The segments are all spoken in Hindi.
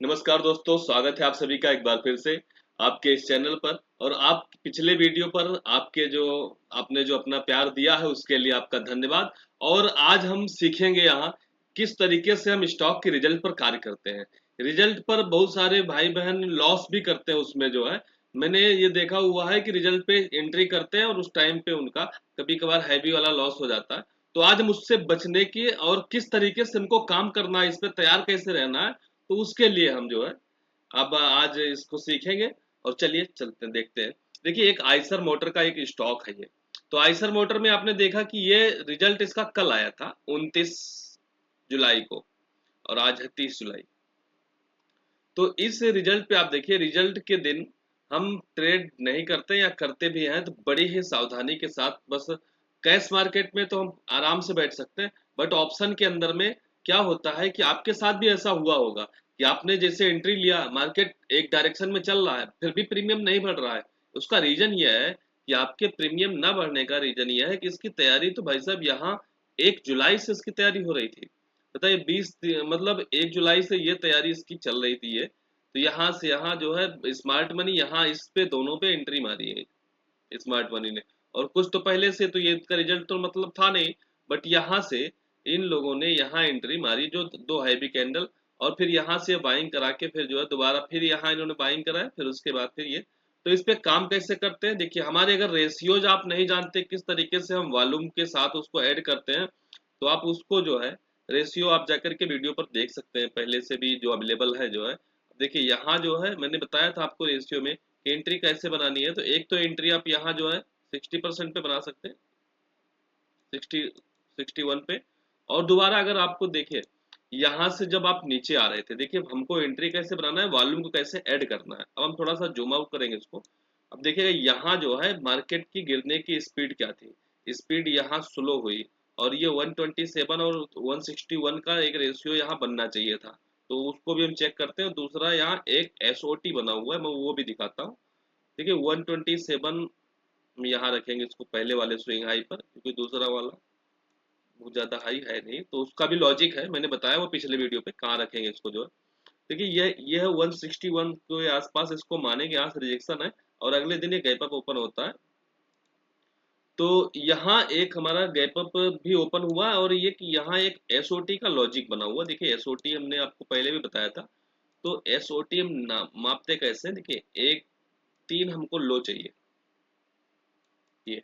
नमस्कार दोस्तों, स्वागत है आप सभी का एक बार फिर से आपके इस चैनल पर। और आप पिछले वीडियो पर आपके जो आपने जो अपना प्यार दिया है उसके लिए आपका धन्यवाद। और आज हम सीखेंगे यहाँ किस तरीके से हम स्टॉक के रिजल्ट पर कार्य करते हैं। रिजल्ट पर बहुत सारे भाई बहन लॉस भी करते हैं। उसमें जो है मैंने ये देखा हुआ है कि रिजल्ट पे एंट्री करते हैं और उस टाइम पे उनका कभी कभार हैवी वाला लॉस हो जाता है। तो आज हम उससे बचने की और किस तरीके से हमको काम करना है, इस पे तैयार कैसे रहना है, तो उसके लिए हम जो है अब आज इसको सीखेंगे। और चलिए चलते हैं, देखते हैं। देखिए, एक आइसर मोटर का एक स्टॉक है ये। तो आइसर मोटर में आपने देखा कि ये रिजल्ट इसका कल आया था 29 जुलाई को, और आज है 30 जुलाई। तो इस रिजल्ट पे आप देखिए, रिजल्ट के दिन हम ट्रेड नहीं करते या करते भी हैं तो बड़ी ही सावधानी के साथ। बस कैश मार्केट में तो हम आराम से बैठ सकते हैं, बट ऑप्शन के अंदर में क्या होता है कि आपके साथ भी ऐसा हुआ होगा कि आपने जैसे एंट्री लिया, मार्केट एक डायरेक्शन में चल रहा है, फिर भी प्रीमियम नहीं बढ़ रहा है। उसका रीजन यह है कि आपके प्रीमियम ना बढ़ने का रीजन यह है कि इसकी तैयारी तो भाई साहब यहाँ 1 जुलाई से इसकी तैयारी हो रही थी। बताइए, 20 मतलब 1 जुलाई से ये तैयारी इसकी चल रही थी। ये तो यहाँ से यहाँ जो है स्मार्ट मनी यहाँ इस पे दोनों पे एंट्री मारी है स्मार्ट मनी ने। और कुछ तो पहले से तो ये इसका रिजल्ट तो मतलब था नहीं, बट यहाँ से इन लोगों ने यहाँ एंट्री मारी जो दो हैवी कैंडल, और फिर यहाँ से बाइंग करा के फिर जो है दोबारा फिर यहाँ इन्होंने बाइंग कराया, फिर उसके बाद फिर ये। तो इस पे काम कैसे करते हैं, देखिए हमारे अगर रेशियोज आप नहीं जानते किस तरीके से हम वॉल्यूम के साथ उसको ऐड करते हैं, तो आप उसको जो है रेशियो आप जाकर के वीडियो पर देख सकते हैं, पहले से भी जो अवेलेबल है जो है। देखिए यहाँ जो है मैंने बताया था आपको रेशियो में एंट्री कैसे बनानी है। तो एक तो एंट्री आप यहाँ जो है 60% पे बना सकते हैं, 61 पे। और दोबारा अगर आपको देखिए यहाँ से जब आप नीचे आ रहे थे, देखिए हमको एंट्री कैसे बनाना है, वॉल्यूम को कैसे ऐड करना है। अब हम थोड़ा सा जूम आउट करेंगे इसको। अब देखिएगा यहाँ जो है मार्केट की गिरने की स्पीड क्या थी, स्पीड यहाँ स्लो हुई, और ये 127 और 161 का एक रेशियो यहाँ बनना चाहिए था। तो उसको भी हम चेक करते हैं। दूसरा यहाँ एक एसओटी बना हुआ है, मैं वो भी दिखाता हूँ। देखिए 127 हम यहाँ रखेंगे इसको पहले वाले स्विंग हाई पर, क्योंकि दूसरा वाला बहुत ज्यादा हाई है नहीं। तो उसका भी लॉजिक है, मैंने बताया वो पिछले वीडियो पे कहाँ रखेंगे इसको जो है। देखिए ये है 161 के आसपास इसको मानेंगे, यहाँ से रिजेक्शन है और अगले दिन ये गैप अप ओपन होता है। तो यहाँ एक हमारा गैप अप भी ओपन हुआ है, और ये कि यहाँ एक एसओटी का लॉजिक बना हुआ। देखिए एसओटी हमने आपको पहले भी बताया था। तो एसओटी हम मापते कैसे हैं, देखिए एक 3 हमको लो चाहिए ये,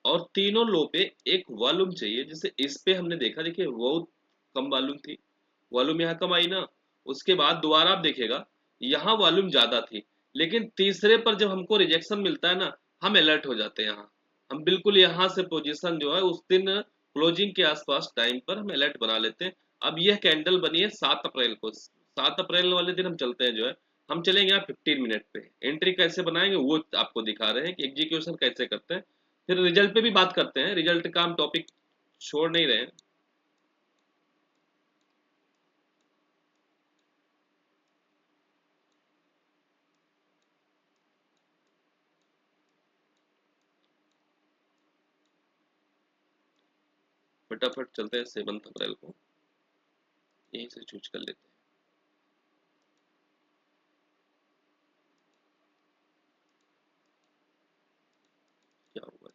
और तीनों लो पे एक वॉल्यूम चाहिए। जैसे इस पे हमने देखा, देखिए बहुत कम वॉल्यूम थी, वॉल्यूम यहाँ कम आई ना। उसके बाद दोबारा आप देखिएगा यहाँ वॉल्यूम ज्यादा थी, लेकिन तीसरे पर जब हमको रिजेक्शन मिलता है ना, हम अलर्ट हो जाते हैं। यहाँ हम बिल्कुल यहाँ से पोजीशन जो है उस दिन क्लोजिंग के आसपास टाइम पर हम अलर्ट बना लेते हैं। अब यह कैंडल बनी है 7 अप्रैल को, 7 अप्रैल वाले दिन हम चलते हैं जो है, हम चलेंगे यहाँ 15 मिनट पे। एंट्री कैसे बनाएंगे वो आपको दिखा रहे हैं कि एग्जीक्यूशन कैसे करते हैं। फिर रिजल्ट पे भी बात करते हैं, रिजल्ट का हम टॉपिक छोड़ नहीं रहे हैं। फटाफट चलते हैं 7 अप्रैल को, यहीं से चूज कर लेते हैं। क्या हुआ,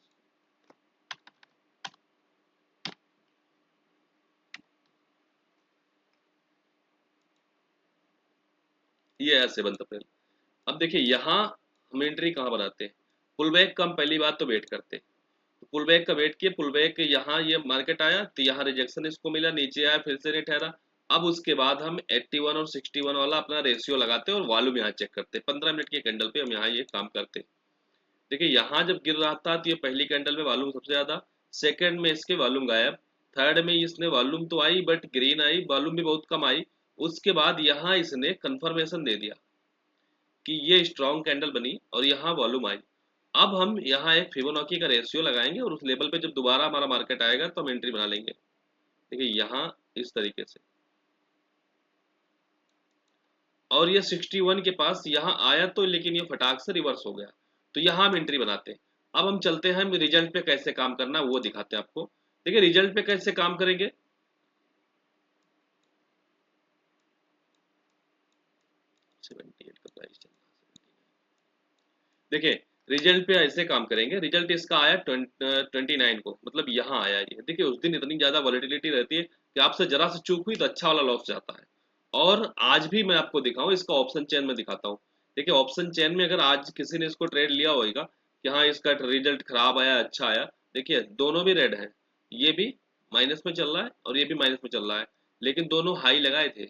ये है 7 अप्रैल। अब देखिए यहाँ हम एंट्री कहाँ बनाते हैं, पुल बैक का हम पहली बात तो वेट करते हैं। तो पुल बैक का वेट किए, पुल बैक यहाँ ये मार्केट आया तो यहाँ रिजेक्शन इसको मिला, नीचे आया फिर से नहीं ठहरा। अब उसके बाद हम 81 और 61 वाला अपना रेशियो लगाते हैं और वॉल्यूम यहाँ चेक करते हैं। 15 मिनट के कैंडल पे हम यहाँ ये काम करते हैं। देखिए यहाँ जब गिर रहा था तो ये पहली कैंडल में वॉल्यूम सबसे ज्यादा, सेकंड में इसके वॉल्यूम गायब, थर्ड में इसने वॉल्यूम तो आई बट ग्रीन आई, वॉल्यूम भी बहुत कम आई। उसके बाद यहाँ इसने कंफर्मेशन दे दिया कि ये स्ट्रॉन्ग कैंडल बनी और यहाँ वॉल्यूम आई। अब हम यहाँ एक फिबोनाची का रेशियो लगाएंगे और उस लेवल पे जब दोबारा हमारा मार्केट आएगा तो हम एंट्री बना लेंगे। देखिए यहाँ इस तरीके से, और ये 61 के पास यहाँ आया तो, लेकिन ये फटाक से रिवर्स हो गया। तो यहाँ हम एंट्री बनाते हैं। अब हम चलते हैं, हम रिजल्ट पे कैसे काम करना है वो दिखाते हैं आपको। देखिए रिजल्ट पे कैसे काम करेंगे। 78 का प्राइस चल रहा है। देखिए रिजल्ट पे ऐसे काम करेंगे, रिजल्ट इसका आया 29 को, मतलब यहाँ आया ये। देखिए उस दिन इतनी ज्यादा वॉलेटिलिटी रहती है कि आपसे जरा से चूक हुई तो अच्छा वाला लॉस जाता है। और आज भी मैं आपको दिखाऊं, इसका ऑप्शन चेन में दिखाता हूँ। देखिए ऑप्शन चेन में अगर आज किसी ने इसको ट्रेड लिया होगा कि हाँ इसका रिजल्ट खराब आया अच्छा आया, देखिए दोनों भी रेड है, ये भी माइनस में चल रहा है और ये भी माइनस में चल रहा है, लेकिन दोनों हाई लगाए थे।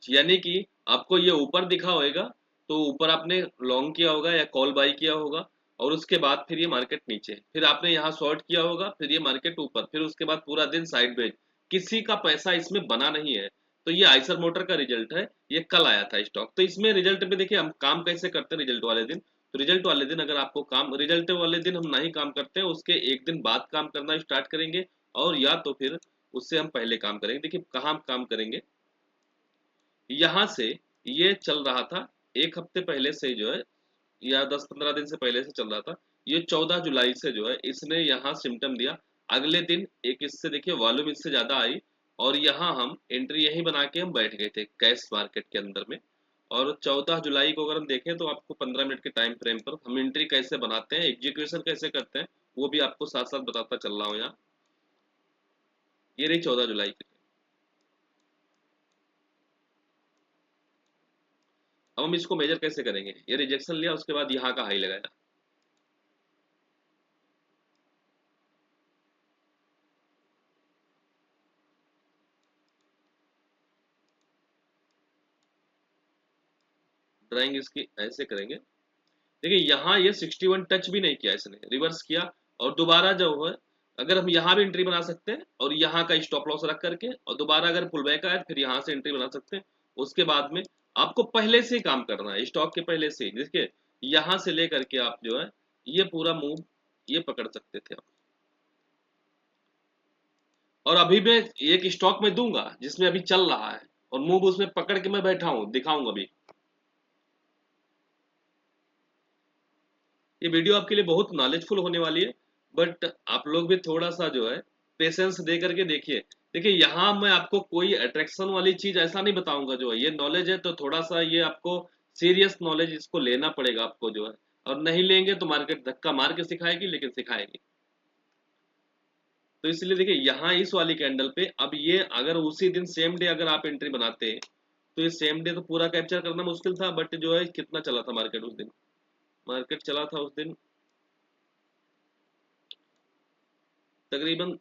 यानी कि आपको ये ऊपर दिखा होगा तो ऊपर आपने लॉन्ग किया होगा या कॉल बाई किया होगा, और उसके बाद फिर ये मार्केट नीचे, फिर आपने यहाँ शॉर्ट किया होगा, फिर ये मार्केट ऊपर, फिर उसके बाद पूरा दिन साइडवेज, किसी का पैसा इसमें बना नहीं है। तो ये आइसर मोटर का रिजल्ट है, ये कल आया था स्टॉक। तो इसमें रिजल्ट पे देखिए हम काम कैसे करते हैं रिजल्ट वाले दिन। तो रिजल्ट वाले दिन अगर आपको काम, रिजल्ट वाले दिन हम नहीं काम करते हैं, उसके एक दिन बाद काम करना स्टार्ट करेंगे, और या तो फिर उससे हम पहले काम करेंगे। देखिए कहाँ हम काम करेंगे, यहाँ से ये चल रहा था एक हफ्ते पहले से जो है, या 10-15 दिन से पहले से चल रहा था। ये 14 जुलाई से जो है इसने यहाँ सिम्टम दिया। अगले दिन एक इससे देखिए वॉल्यूम इससे ज्यादा आई, और यहाँ हम एंट्री यही बना के हम बैठ गए थे कैश मार्केट के अंदर में। और 14 जुलाई को अगर हम देखें तो आपको 15 मिनट के टाइम फ्रेम पर हम एंट्री कैसे बनाते हैं, एग्जीक्यूशन कैसे करते हैं, वो भी आपको साथ साथ बताता चल रहा हूँ यहाँ। ये रही 14 जुलाई की। अब हम इसको मेजर कैसे करेंगे, ये रिजेक्शन लिया उसके बाद यहाँ का हाई लगाया, ड्राइंग इसकी ऐसे करेंगे। देखिए यहाँ ये 61 टच भी नहीं किया इसने, रिवर्स किया, और दोबारा जो है अगर हम यहाँ भी एंट्री बना सकते हैं और यहाँ का स्टॉप लॉस रख करके, और दोबारा अगर पुल बैक आए फिर यहाँ से एंट्री बना सकते हैं। उसके बाद में आपको पहले से ही काम करना है, स्टॉक के पहले से ही। देखिए यहाँ से लेकर के आप जो है ये पूरा मूव ये पकड़ सकते थे आप। और अभी मैं एक स्टॉक में दूंगा जिसमें अभी चल रहा है, और मूव उसमें पकड़ के मैं बैठा हूँ, दिखाऊंगा अभी। ये वीडियो आपके लिए बहुत नॉलेजफुल होने वाली है, बट आप लोग भी थोड़ा सा जो है पेशेंस दे करके देखिए। देखिए यहाँ मैं आपको कोई अट्रैक्शन वाली चीज ऐसा नहीं बताऊंगा, जो है ये नॉलेज है तो थोड़ा सा ये आपको सीरियस नॉलेज इसको लेना पड़ेगा आपको जो है, और नहीं लेंगे तो मार्केट धक्का मार के सिखाएगी, लेकिन सिखाएगी। तो इसलिए देखिए यहाँ इस वाली कैंडल पे अब ये अगर उसी दिन सेम डे अगर आप एंट्री बनाते हैं तो ये सेम डे तो पूरा कैप्चर करना मुश्किल था, बट जो है कितना चला था मार्केट उस दिन, मार्केट चला था उस दिन तकरीबन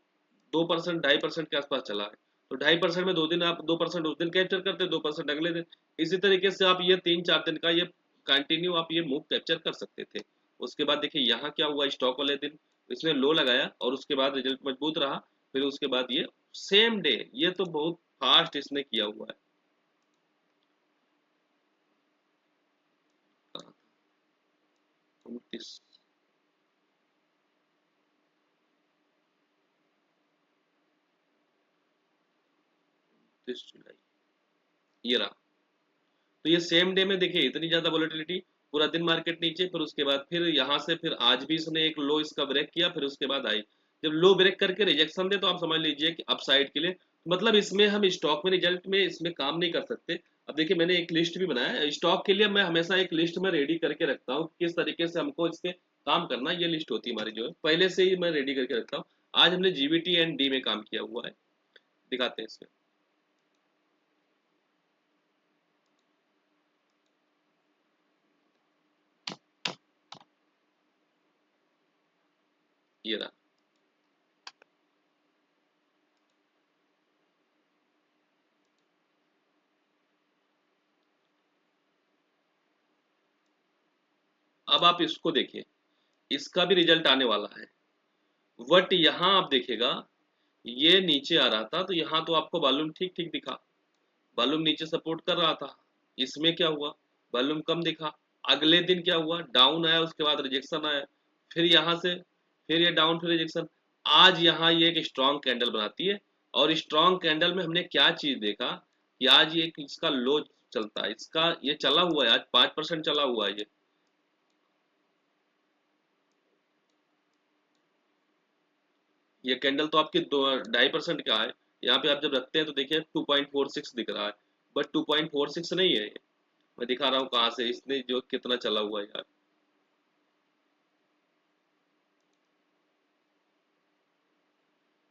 2%, 2.5% के आसपास चला है। तो 2.5% में 2 दिन आप 2% उस दिन कैप्चर करते, 2% अगले दिन। इसी तरीके से आप ये 3-4 दिन का ये कंटिन्यू आप ये मूव कैप्चर कर सकते थे। उसके बाद देखिए यहाँ क्या हुआ, स्टॉक वाले दिन इसने लो लगाया और उसके बाद रिजल्ट मजबूत रहा। फिर उसके बाद ये सेम डे, ये तो बहुत फास्ट इसने किया हुआ है। 29 जुलाई ये रहा। तो ये सेम डे में देखिए इतनी ज्यादा वोलेटिलिटी, पूरा दिन मार्केट नीचे, फिर उसके बाद फिर यहाँ से फिर आज भी इसने एक लो इसका ब्रेक किया, फिर उसके बाद आई। जब लो ब्रेक करके रिजेक्शन दे तो आप समझ लीजिए कि अपसाइड के लिए, मतलब इसमें हम स्टॉक में रिजल्ट में इसमें काम नहीं कर सकते। अब देखिए मैंने एक लिस्ट भी बनाया है स्टॉक के लिए, मैं हमेशा एक लिस्ट में रेडी करके रखता हूँ किस तरीके से हमको इस पे काम करना है। ये लिस्ट होती है हमारी जो है पहले से ही मैं रेडी करके रखता हूँ। आज हमने जीबीटी एंड डी में काम किया हुआ है, दिखाते हैं इसमें। ये रहा। अब आप इसको देखिए, इसका भी रिजल्ट आने वाला है, बट यहाँ आप देखिएगा ये नीचे आ रहा था तो यहाँ तो आपको वॉल्यूम ठीक ठीक दिखा, वॉल्यूम नीचे सपोर्ट कर रहा था। इसमें क्या हुआ, वॉल्यूम कम दिखा। अगले दिन क्या हुआ, डाउन आया, उसके बाद रिजेक्शन आया, फिर यहाँ से फिर ये डाउन, फिर रिजेक्शन। आज यहाँ ये एक स्ट्रॉन्ग कैंडल बनाती है, और स्ट्रॉन्ग कैंडल में हमने क्या चीज देखा कि आज ये इसका लो चलता है, इसका ये चला हुआ है आज 5% चला हुआ है ये कैंडल तो आपकी 2-2.5% का है। यहाँ पे आप जब रखते हैं तो देखिए 2.46 दिख रहा है, बट 2.46 नहीं है। मैं दिखा रहा हूँ कहाँ से इसने जो कितना चला हुआ है यार।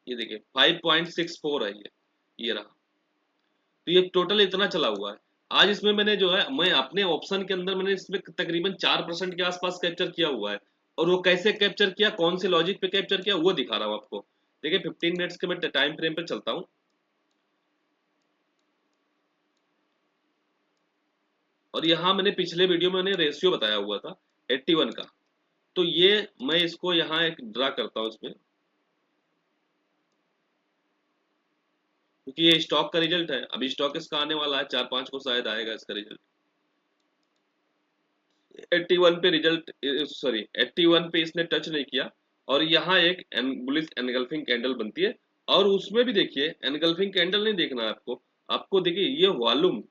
ये देखिए 5.64 है ये रहा। तो ये टोटल इतना चला हुआ है। आज इसमें मैंने जो है, मैं अपने ऑप्शन के अंदर मैंने इसमें तकरीबन 4% के आसपास कैप्चर किया हुआ है। और वो कैसे कैप्चर किया, कौन से लॉजिक पे कैप्चर किया, वो दिखा रहा हूँ आपको। देखिए 15 मिनट्स के मैं टाइम फ्रेम पे चलता हूँ। और यहाँ मैंने पिछले वीडियो में मैंने रेशियो बताया हुआ था 81 का। तो ये मैं इसको यहाँ एक ड्रा करता हूँ इसमें, क्योंकि ये स्टॉक का रिजल्ट है। अभी स्टॉक इसका आने वाला है 4-5 को शायद आएगा इसका रिजल्ट। 81 पे रिजल्ट, सॉरी 81 पे इसने टच नहीं किया। और यहाँ एक बुलिश एनगल्फिंग कैंडल बनती है। और उसमें भी देखिए एनगल्फिंग कैंडल नहीं देखना है आपको। आपको देखिए ये वॉल्यूम,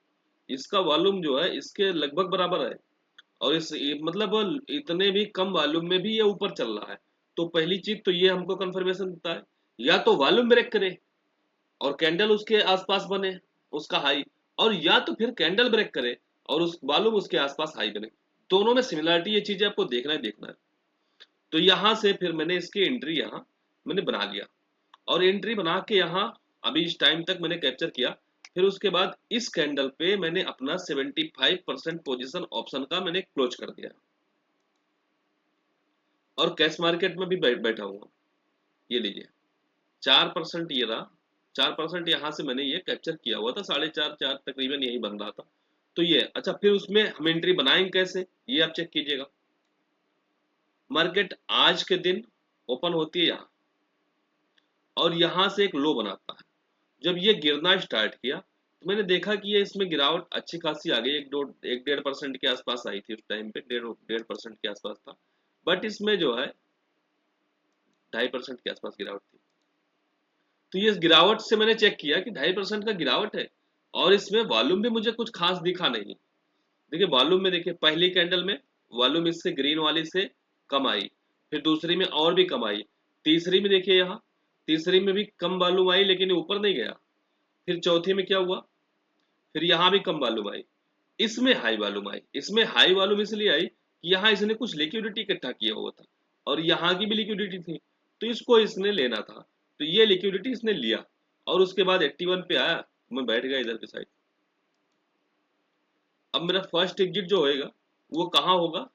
इसका वॉल्यूम जो है इसके लगभग बराबर है। और मतलब इतने भी कम वॉल्यूम में भी ये ऊपर चल रहा है। तो पहली चीज तो ये हमको कंफर्मेशन देता है, या तो वॉल्यूम ब्रेक करे और कैंडल उसके आसपास बने, उसका हाई। और या तो फिर कैंडल ब्रेक करे और उस वॉल्यूम उसके आसपास हाई बने। दोनों में सिमिलरिटी, ये चीजें आपको देखना ही देखना है। तो यहां से फिर मैंने इसकी एंट्री यहाँ मैंने बना लिया। और एंट्री बना के यहाँ अभी इस टाइम तक मैंने कैप्चर किया। फिर उसके बाद इस कैंडल पे मैंने अपना 75% पोजीशन ऑप्शन का मैंने क्लोज कर दिया। और कैश मार्केट में भी बैठा हुआ। ये लीजिए 4% ये रहा। 4% यहाँ से मैंने ये कैप्चर किया हुआ था, 4.5-4 तकरीबन यही बन रहा था। तो ये अच्छा, फिर उसमें हम एंट्री बनाएंगे कैसे, ये आप चेक कीजिएगा। मार्केट आज के दिन ओपन होती है यहाँ, और यहाँ से एक लो बनाता है। जब ये गिरना स्टार्ट किया तो मैंने देखा कि ये इसमें गिरावट अच्छी खासी आ गई। 1-1.5% के आसपास आई थी उस टाइम पे, 1.5% के आसपास था। बट इसमें जो है 2.5% के आसपास गिरावट थी। तो ये गिरावट से मैंने चेक किया कि 2.5% का गिरावट है। और इसमें वॉल्यूम भी मुझे कुछ खास दिखा नहीं। देखिए वॉल्यूम में, देखिए पहली कैंडल में वॉल्यूम इससे ग्रीन वाली से कम आई। फिर दूसरी में और भी कम आई। तीसरी में देखिए यहाँ, तीसरी में भी कम वॉल्यूम आई लेकिन ये ऊपर नहीं गया। फिर चौथी में क्या हुआ, फिर यहाँ भी कम वॉल्यूम आई। इसमें हाई वॉल्यूम आई। इसमें हाई वॉल्यूम इसलिए आई कि यहाँ इसने कुछ लिक्विडिटी इकट्ठा किया हुआ था, और यहाँ की भी लिक्विडिटी थी। तो इसको इसने लेना था, तो ये लिक्विडिटी इसने लिया। और उसके बाद 81 पे आया, मैं बैठ गया इधर के साइड। अब मेरा फर्स्ट एग्जिट जो होएगा वो कहाँ होगा,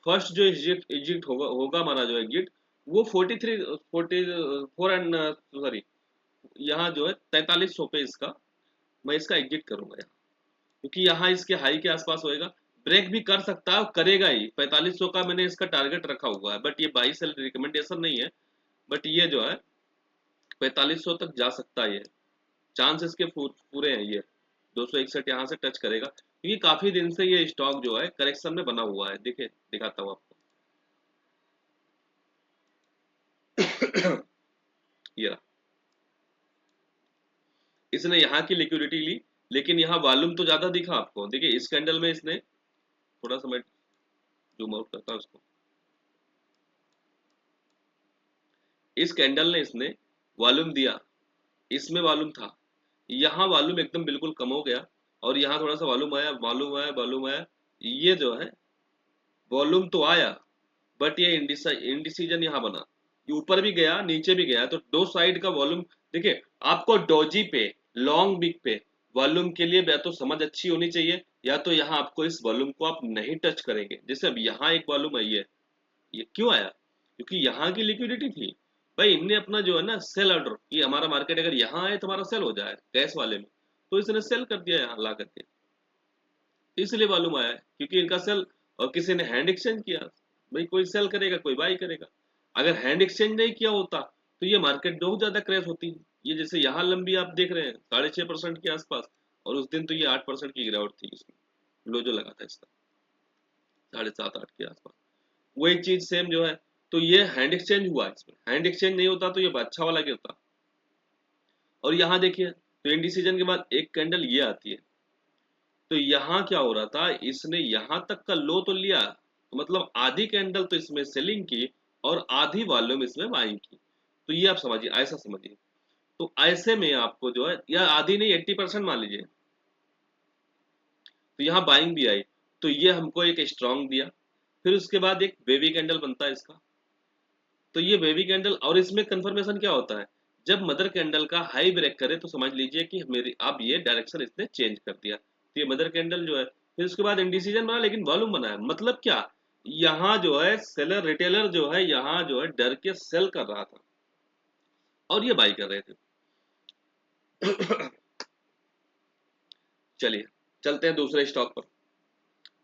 फर्स्ट जो एग्जिट एग्जिट होगा हमारा जो एग्जिट, वो 43 44 एंड सॉरी, यहाँ जो है 4300 पे इसका मैं इसका एग्जिट करूंगा यहाँ। क्योंकि यहाँ इसके हाई के आसपास होएगा। ब्रेक भी कर सकता है, करेगा ही। 4500 का मैंने इसका टारगेट रखा हुआ है, बट ये बाई सेल रिकमेंडेशन नहीं है। बट ये जो है 4500 तक जा सकता है। ये चांस इसके पूरे हैं। ये 261 यहाँ से टच करेगा, क्योंकि काफी दिन से ये स्टॉक जो है करेक्शन में बना हुआ है। देखिए दिखाता हूँ आपको। ये रहा, इसने यहाँ की लिक्विडिटी ली, लेकिन यहाँ वॉल्यूम तो ज्यादा दिखा आपको। देखिए इस कैंडल में इसने, थोड़ा सा मैं जूम आउट करता हूँ इसको। इस कैंडल ने इसने वॉल्यूम दिया, इसमें वॉल्यूम था। यहाँ वॉल्यूम एकदम बिल्कुल कम हो गया, और यहाँ थोड़ा सा वॉल्यूम आया, वॉल्यूम आया, वॉल्यूम आया। ये जो है वॉल्यूम तो आया, बट ये इंडिसीजन यहाँ बना। ये ऊपर भी गया नीचे भी गया, तो दो साइड का वॉल्यूम। देखिए आपको डोजी पे, लॉन्ग बिग पे वॉल्यूम के लिए या तो समझ अच्छी होनी चाहिए, या तो यहाँ आपको इस वॉल्यूम को आप नहीं टच करेंगे। जैसे अब यहाँ एक वॉल्यूम आई है, ये क्यों आया, क्योंकि यहाँ की लिक्विडिटी थी। भाई इनने अपना जो है ना सेल ऑर्डर, कि हमारा मार्केट अगर यहाँ आए तो हमारा सेल हो जाए कैश वाले में, तो इसने सेल कर दिया यहाँ ला करके। इसलिए मालूम आया है, क्योंकि इनका सेल, और किसी ने हैंड एक्सचेंज किया। भाई कोई सेल करेगा कोई बाई करेगा। अगर हैंड एक्सचेंज नहीं किया होता तो ये मार्केट बहुत ज्यादा क्रैश होती। ये जैसे यहाँ लंबी आप देख रहे हैं 6.5% के आसपास, और उस दिन तो ये 8% की गिरावट थी इसमें। लो जो लगा था इसका 7.5-8 के आसपास। वही चीज सेम जो है। तो ये हैंड एक्सचेंज हुआ, इसमें हैंड एक्सचेंज नहीं होता तो ये अच्छा वाला गिरता। और यहाँ देखिए, तो इंडिसीजन के बाद एक कैंडल ये आती है। तो यहाँ क्या हो रहा था, इसने यहाँ तक का लो तो लिया, तो मतलब आधी कैंडल तो इसमें सेलिंग की और आधी वॉल्यूम इसमें बाइंग की। तो ये आप समझिए, ऐसा समझिए। तो ऐसे में आपको जो है, या आधी नहीं 80% मान लीजिए, तो यहाँ बाइंग भी आई, तो ये हमको एक स्ट्रॉन्ग दिया। फिर उसके बाद एक बेबी कैंडल बनता है इसका। तो ये बेबी कैंडल, और इसमें कंफर्मेशन क्या होता है, जब मदर कैंडल का हाई ब्रेक करे तो समझ लीजिए कि मेरी अब ये डायरेक्शन इसने चेंज कर दिया, तो ये मदर कैंडल जो है। फिर उसके बाद इंडिसीजन बना लेकिन वॉल्यूम बना है, मतलब क्या, यहाँ जो है सेलर रिटेलर जो है यहाँ जो है डर के सेल कर रहा था और ये बाई कर रहे थे। चलिए चलते हैं दूसरे स्टॉक पर।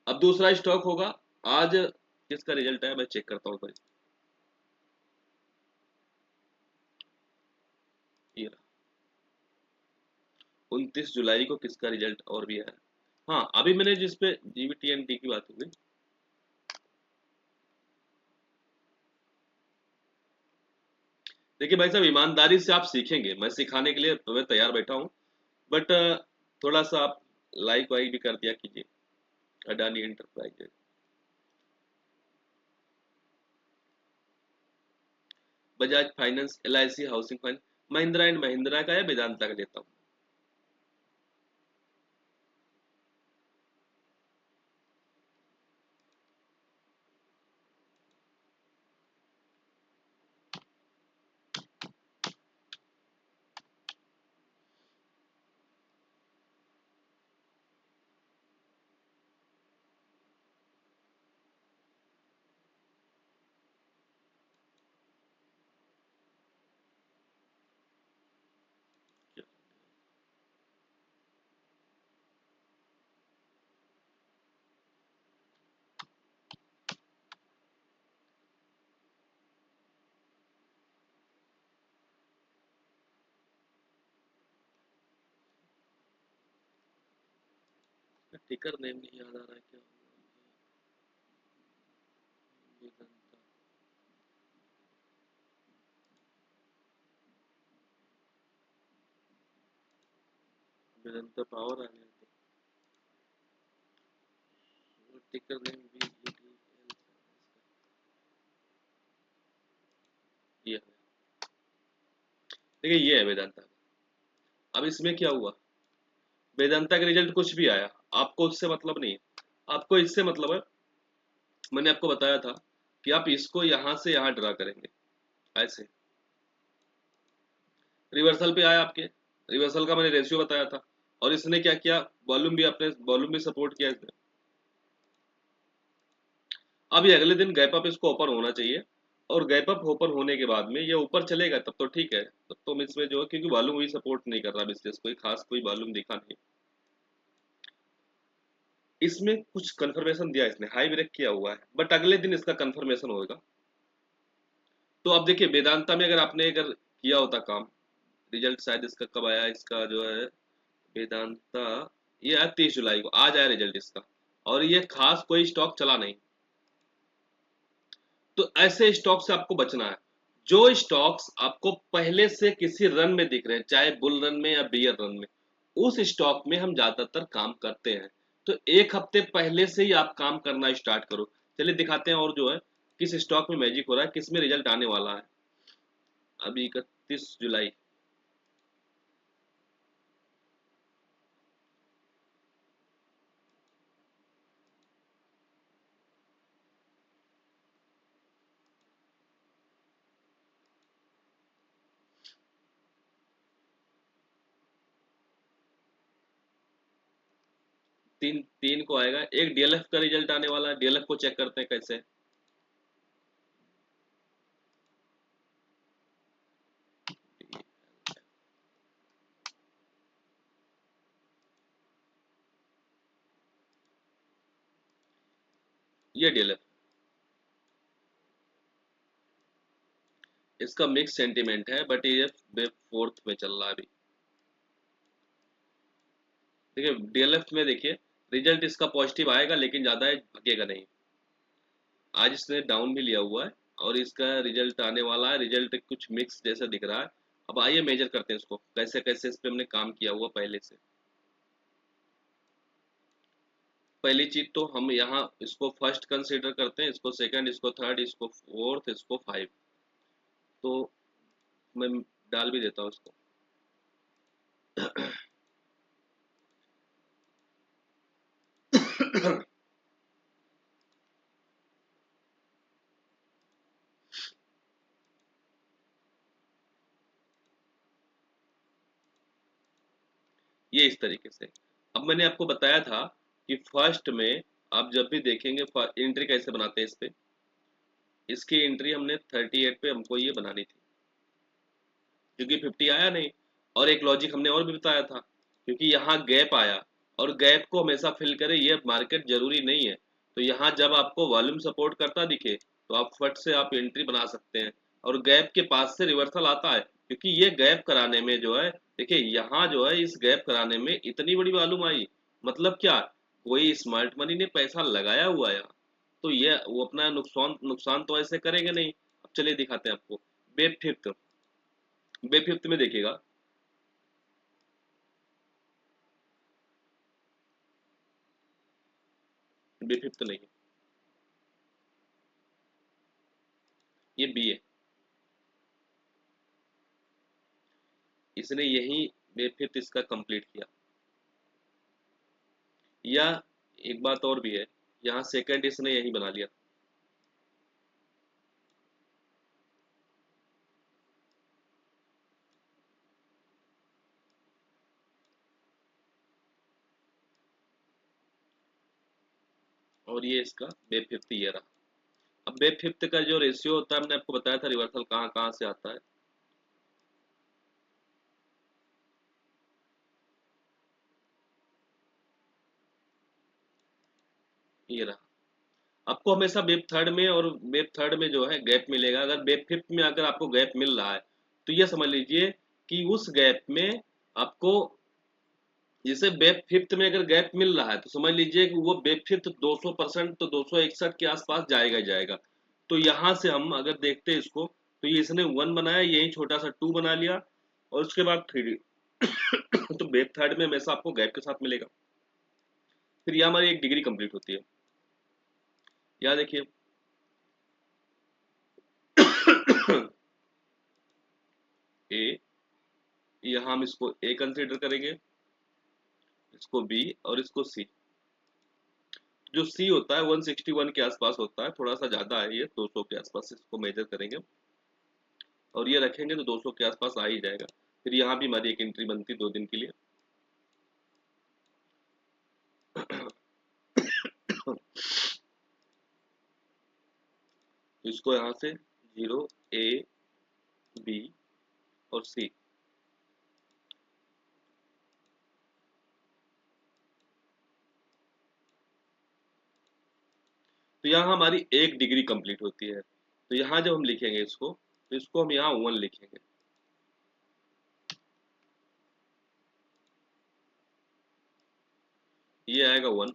अब दूसरा स्टॉक होगा, आज किसका रिजल्ट है मैं चेक करता हूँ भाई। ये 29 जुलाई को किसका रिजल्ट और भी है। हाँ अभी मैंने जिसपे जीवीटीएनटी की बात हुई, देखिए भाई साहब ईमानदारी से आप सीखेंगे, मैं सिखाने के लिए मैं तैयार बैठा हूँ। बट थोड़ा सा आप लाइक वाइक भी कर दिया कीजिए। Adani enterprises, Bajaj finance, LIC housing finance, Mahindra and Mahindra का या वेदांता का लेता हूँ। टिकर नेम नहीं याद आ रहा है क्या। वेदांता, वेदांता पावर आ गया तो टिकर नेम भी ये है। देखिए ये है वेदांता का। अब इसमें क्या हुआ, वेदांता का रिजल्ट कुछ भी आया, आपको उससे मतलब नहीं है। आपको इससे मतलब है, मैंने आपको बताया था कि आप इसको यहां से यहां ड्रा करेंगे ऐसे। रिवर्सल पे आया आपके, रिवर्सल का मैंने रेशियो बताया था। और इसने क्या किया, वॉल्यूम भी अपने वॉल्यूम भी सपोर्ट किया इसने। अब ये अगले दिन गैप अप इसको ओपन होना चाहिए, और गैप अप ओपन होने के बाद में ये ऊपर चलेगा तब तो ठीक है, तब तो हम इसमें जो है, क्योंकि वॉल्यूम भी सपोर्ट नहीं कर रहा बिजनेस, कोई खास कोई वॉल्यूम दिखा नहीं। इसमें कुछ कंफर्मेशन दिया इसने, हाई ब्रेक किया हुआ है, बट अगले दिन इसका कंफर्मेशन होगा। तो अब देखिए वेदांता में अगर आपने अगर किया होता काम, रिजल्ट शायद इसका कब आया, इसका जो है वेदांता, ये आया 30 जुलाई को, आज आया रिजल्ट इसका। और ये खास कोई स्टॉक चला नहीं। तो ऐसे स्टॉक से आपको बचना है, जो स्टॉक्स आपको पहले से किसी रन में दिख रहे हैं, चाहे बुल रन में या बियर रन में, उस स्टॉक में हम ज्यादातर काम करते हैं। तो एक हफ्ते पहले से ही आप काम करना स्टार्ट करो। चलिए दिखाते हैं और जो है किस स्टॉक में मैजिक हो रहा है, किस में रिजल्ट आने वाला है। अभी 31 जुलाई, 3 को आएगा। एक डीएलएफ का रिजल्ट आने वाला है, डीएलएफ को चेक करते हैं कैसे। ये डीएलएफ, इसका मिक्स सेंटीमेंट है, बट ये फोर्थ में चल रहा है अभी। देखिए डीएलएफ में देखिए रिजल्ट इसका पॉजिटिव आएगा, लेकिन ज्यादा भगेगा नहीं। आज इसने डाउन भी लिया हुआ है, और इसका रिजल्ट आने वाला है, रिजल्ट कुछ मिक्स जैसा दिख रहा है। अब आइए मेजर करते हैं इसको, कैसे कैसे इस पे हमने काम किया हुआ पहले से। पहली चीज तो हम यहाँ इसको फर्स्ट कंसीडर करते हैं, इसको सेकंड, इसको थर्ड, इसको फोर्थ, इसको फाइव। तो मैं डाल भी देता हूँ इसको। ये इस तरीके से। अब मैंने आपको बताया था कि फर्स्ट में आप जब भी देखेंगे एंट्री कैसे बनाते हैं इस पे। इसकी एंट्री हमने 38 पे हमको ये बनानी थी, क्योंकि 50 आया नहीं। और एक लॉजिक हमने और भी बताया था, क्योंकि यहाँ गैप आया, और गैप को हमेशा फिल करे ये मार्केट जरूरी नहीं है। तो यहाँ जब आपको वॉल्यूम सपोर्ट करता दिखे तो आप फट से आप एंट्री बना सकते हैं। और गैप के पास से रिवर्सल आता है, क्योंकि ये गैप कराने में जो है, देखिए यहाँ जो है इस गैप कराने में इतनी बड़ी वॉल्यूम आई, मतलब क्या, कोई स्मार्ट मनी ने पैसा लगाया हुआ है यहाँ। तो ये वो अपना नुकसान नुकसान तो ऐसे करेंगे नहीं। अब चलिए दिखाते हैं आपको। वेब फिफ्थ, वेब फिफ्थ में देखिएगा, बी फिफ्थ नहीं है, ये बी है। इसने यही बे फिफ्थ इसका कंप्लीट किया। या एक बात और भी है, यहाँ सेकंड इसने यही बना लिया। और ये इसका बे फिफ्थ ये रहा। अब बे फिफ्थ का जो रेशियो होता है, मैंने आपको बताया था रिवर्सल कहाँ कहाँ से आता है। ये रहा। आपको हमेशा वेब थर्ड में और वेब थर्ड में जो है गैप मिलेगा। अगर वेब फिफ्थ में अगर आपको गैप मिल रहा है, तो ये समझ लीजिए कि उस गैप में आपको, जैसे वेब फिफ्थ में अगर गैप मिल रहा है तो समझ लीजिए कि वो वेब फिफ्थ 200% तो 261 के आसपास जाएगा ही जाएगा। तो यहाँ से हम अगर देखते हैं इसको, तो ये इसने वन बनाया, यही छोटा सा टू बना लिया, और उसके बाद थ्री। तो वेब थर्ड में हमेशा आपको गैप के साथ मिलेगा। फिर यहाँ हमारी एक डिग्री कंप्लीट होती है। यहाँ देखिए, ए, यहाँ हम इसको ए कंसिडर करेंगे, इसको बी और इसको सी। जो सी होता है 161 के आसपास होता है, थोड़ा सा ज्यादा है, ये 200 के आसपास इसको मेजर करेंगे, और ये रखेंगे तो 200 के आसपास आ ही जाएगा। फिर यहाँ भी हमारी एक एंट्री बनती 2 दिन के लिए। तो इसको यहाँ से 0, ए, बी और सी। तो यहाँ हमारी एक डिग्री कंप्लीट होती है। तो यहाँ जब हम लिखेंगे इसको, तो इसको हम यहाँ 1 लिखेंगे। ये आएगा 1,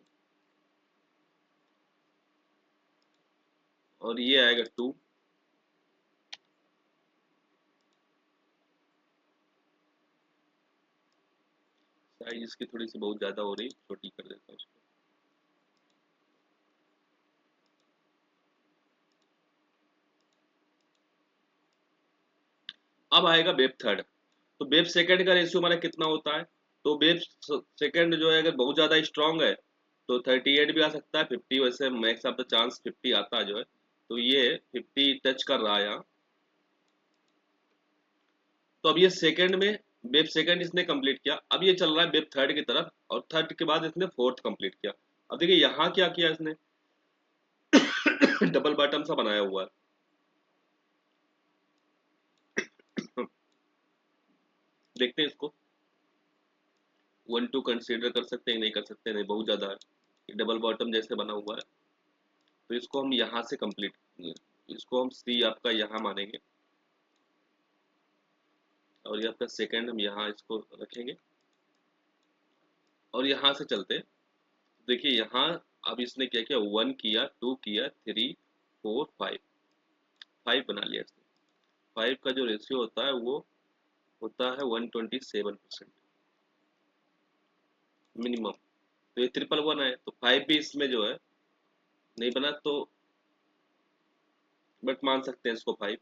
और ये आएगा 2, साइज इसकी थोड़ी सी बहुत ज्यादा हो रही, छोटी कर देता हूँ इसको। अब आएगा वेब थर्ड। तो वेब सेकंड का रेशियो हमारा कितना होता है? तो वेब सेकंड जो है अगर बहुत ज्यादा स्ट्रांग है तो 38 भी आ सकता है, 50, वैसे मैक्स ऑफ द चांस 50 आता है जो है। तो ये 50 टच कर रहा है यहाँ। तो अब ये सेकंड में, वेब सेकंड इसने कंप्लीट किया, अब ये चल रहा है वेब थर्ड की तरफ, और थर्ड के बाद इसने फोर्थ कंप्लीट किया। अब देखिए यहाँ क्या किया इसने, डबल बॉटम सा बनाया हुआ है। देखते हैं इसको, 1 2 कंसीडर कर सकते हैं, नहीं कर सकते, नहीं बहुत ज्यादा है, डबल बॉटम जैसे बना हुआ है। तो इसको हम यहाँ से कंप्लीट, इसको हम सी आपका यहाँ मानेंगे, और ये आपका सेकंड हम यहाँ इसको रखेंगे, और यहाँ से चलते। देखिए यहाँ, अब इसने क्या किया, 1 किया, 2 किया, 3, 4, 5, 5 बना लिया इसने। 5 का जो रेशियो होता है वो होता है 127% मिनिमम। तो ये 111 है, तो 5 भी इसमें जो है नहीं बना, तो बट मान सकते हैं इसको 5,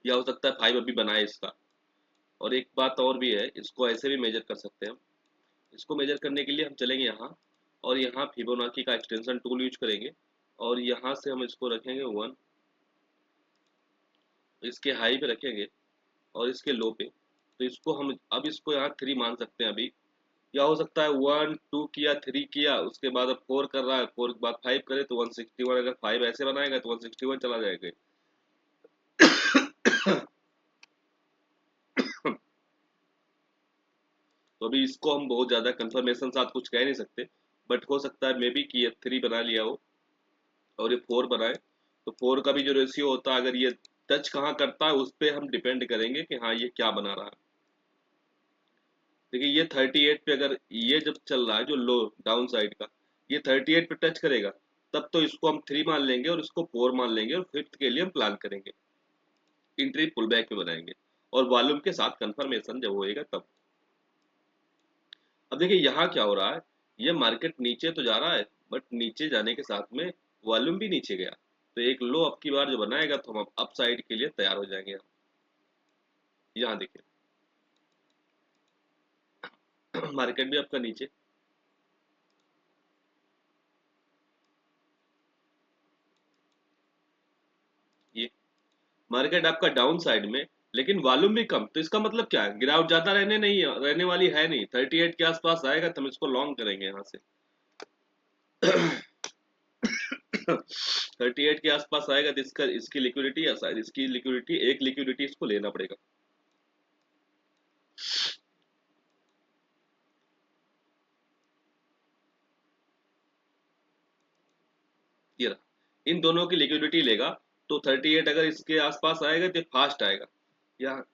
या हो सकता है 5 अभी बना है इसका। और एक बात और भी है, इसको ऐसे भी मेजर कर सकते हैं हम। इसको मेजर करने के लिए हम चलेंगे यहाँ, और यहाँ फिबोनाची का एक्सटेंशन टूल यूज करेंगे, और यहाँ से हम इसको रखेंगे 1, इसके हाई पे रखेंगे और इसके लो पे। तो इसको हम अब इसको यहाँ 3 मान सकते हैं अभी, या हो सकता है 1 2 किया, 3 किया, उसके बाद अब 4 कर रहा है, 4 के बाद 5 करे तो 161। अगर 5 ऐसे बनाएगा तो 161 चला जाएगा। तो अभी इसको हम बहुत ज़्यादा कंफर्मेशन साथ कुछ कह नहीं सकते, बट हो सकता है मे बी कि ये 3 बना लिया हो और ये 4 बनाए। तो 4 का भी जो रेशियो होता है, अगर ये टच कहाँ करता है उस पर हम डिपेंड करेंगे कि हाँ ये क्या बना रहा है। देखिए ये 38 पे, अगर ये जब चल रहा है जो लो डाउन साइड का, ये 38 पे टच करेगा, तब तो इसको हम 3 मान लेंगे और इसको 4 मान लेंगे, और फिफ्थ के लिए हम प्लान करेंगे, इंट्री पुल बैक में बनाएंगे, और वॉल्यूम के साथ कंफर्मेशन जब होएगा तब। अब देखिए यहाँ क्या हो रहा है, ये मार्केट नीचे तो जा रहा है, बट नीचे जाने के साथ में वॉल्यूम भी नीचे गया, तो एक लो अब की बार जो बनाएगा तो हम अप साइड के लिए तैयार हो जाएंगे। यहाँ देखिए मार्केट भी आपका नीचे, ये मार्केट आपका डाउन साइड में, लेकिन वॉल्यूम भी कम, तो इसका मतलब क्या है, गिरावट ज्यादा रहने वाली है नहीं, 38 के आसपास आएगा तो हम इसको लॉन्ग करेंगे यहाँ से। 38 के आसपास आएगा तो इसका इसकी लिक्विडिटी, या शायद इसकी लिक्विडिटी, एक लिक्विडिटी इसको लेना पड़ेगा। ये रहा, इन दोनों की लिक्विडिटी लेगा, तो 38 अगर इसके आसपास आएगा तो फास्ट आएगा यहाँ।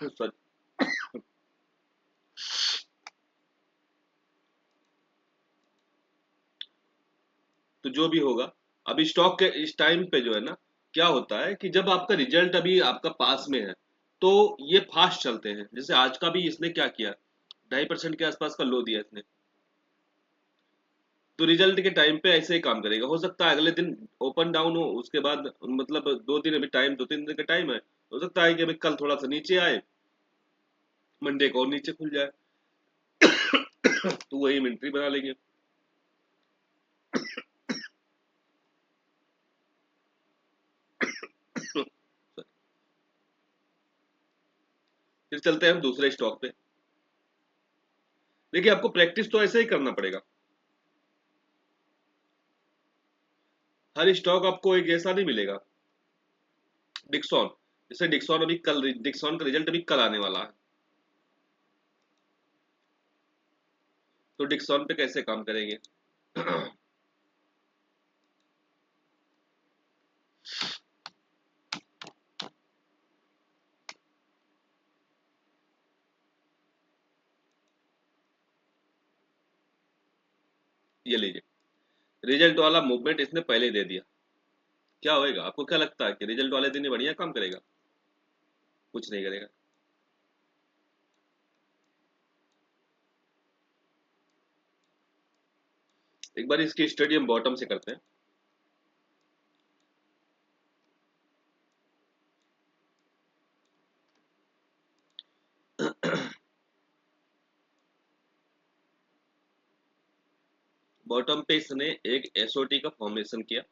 सॉरी, तो जो भी होगा, अभी स्टॉक के इस टाइम पे जो है ना, क्या होता है कि जब आपका रिजल्ट अभी आपका पास में है तो ये फास्ट चलते हैं। जैसे आज का भी इसने क्या किया, 2.5% के आसपास का लो दिया इसने, तो रिजल्ट के टाइम पे ऐसे ही काम करेगा। हो सकता है अगले दिन ओपन डाउन हो, उसके बाद मतलब 2 दिन अभी टाइम, 2-3 दिन का टाइम है, हो सकता है कि अभी कल थोड़ा सा नीचे आए, मंडे को और नीचे खुल जाए, तो वही हम एंट्री बना लेंगे। फिर चलते हैं हम दूसरे स्टॉक पे। देखिए आपको प्रैक्टिस तो ऐसे ही करना पड़ेगा, हर स्टॉक आपको एक जैसा नहीं मिलेगा। डिक्सॉन, जैसे डिक्सॉन अभी कल, डिक्सॉन का रिजल्ट अभी कल आने वाला है, तो डिक्सॉन पे कैसे काम करेंगे। ये लीजिए, रिजल्ट वाला मूवमेंट इसने पहले दे दिया, क्या होएगा आपको क्या लगता है कि रिजल्ट वाले दिन ही बढ़िया काम करेगा? कुछ नहीं करेगा। एक बार इसकी स्टडी हम बॉटम से करते हैं। बॉटम पे इसने एक एसओटी का फॉर्मेशन किया,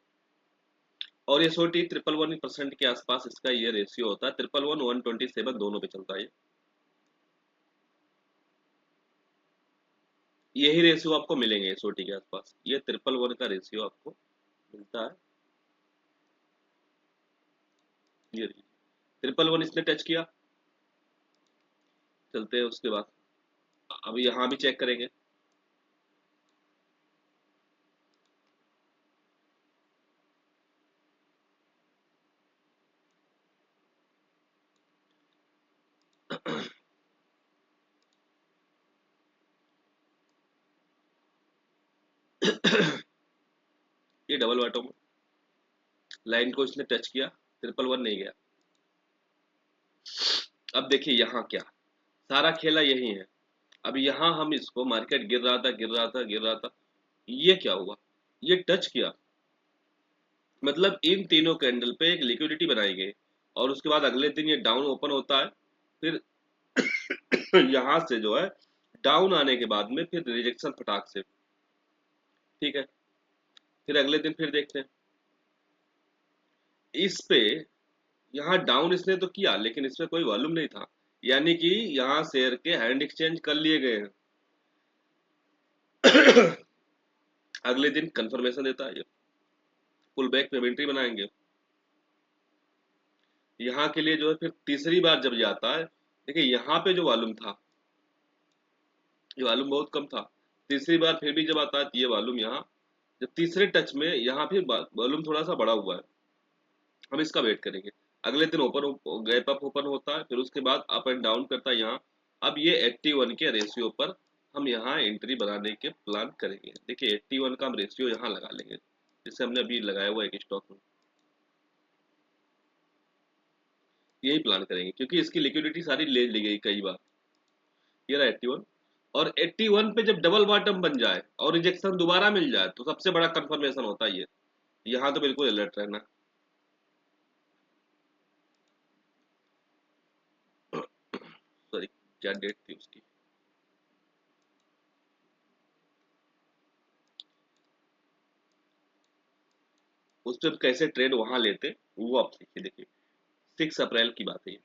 और एसओटी 111% के आसपास इसका ये रेशियो होता है, 111 127 दोनों पे चलता है। यही रेशियो आपको मिलेंगे एसओटी के आसपास, ये 111 का रेशियो आपको मिलता है। ये 111 इसने टच किया, चलते हैं उसके बाद, अभी यहाँ भी चेक करेंगे। ये डबल बॉटम लाइन को इसने टच किया, 111 नहीं गया। अब देखिए यहाँ क्या, सारा खेला यही है, अब यहाँ हम इसको, मार्केट गिर रहा था गिर रहा था गिर रहा था, ये क्या हुआ, ये टच किया, मतलब इन तीनों कैंडल पे एक लिक्विडिटी बनाई गई, और उसके बाद अगले दिन ये डाउन ओपन होता है। फिर यहाँ से जो है डाउन आने के बाद में फिर रिजेक्शन फटाक से, ठीक है। फिर अगले दिन फिर देखते हैं इस पे, यहाँ डाउन इसने तो किया लेकिन इसमें कोई वॉल्यूम नहीं था, यानी कि यहाँ शेयर के हैंड एक्सचेंज कर लिए गए हैं। अगले दिन कंफर्मेशन देता है ये, पुल बैक पे एंट्री बनाएंगे। यहाँ के लिए जो है फिर तीसरी बार जब ये आता है, देखिए यहाँ पे जो वॉल्यूम था, ये वॉल्यूम बहुत कम था। तीसरी बार फिर भी जब आता है तो ये वॉल्यूम यहाँ, जब तीसरे टच में यहाँ फिर वॉल्यूम थोड़ा सा बड़ा हुआ है, हम इसका वेट करेंगे। अगले दिन ओपन, गैप अप ओपन होता है, फिर उसके बाद अप एंड डाउन करता है यहाँ। अब ये 81 के रेशियो पर हम यहाँ एंट्री बनाने के प्लान करेंगे। देखिए 81 का हम रेशियो यहाँ लगा लेंगे, जिससे हमने अभी लगाया हुआ है एक स्टॉक में, यही प्लान करेंगे क्योंकि इसकी लिक्विडिटी सारी ले ली गई कई बार। ये रहा 81, और 81 पे जब डबल बॉटम बन जाए और रिजेक्शन दोबारा मिल जाए तो सबसे बड़ा कंफर्मेशन होता है ये। यहाँ तो बिल्कुल अलर्ट रहना। सॉरी, क्या डेट थी उसकी, उस पर कैसे ट्रेड वहां लेते वो आप सीखिए। देखिए 6 अप्रैल की बात है ये।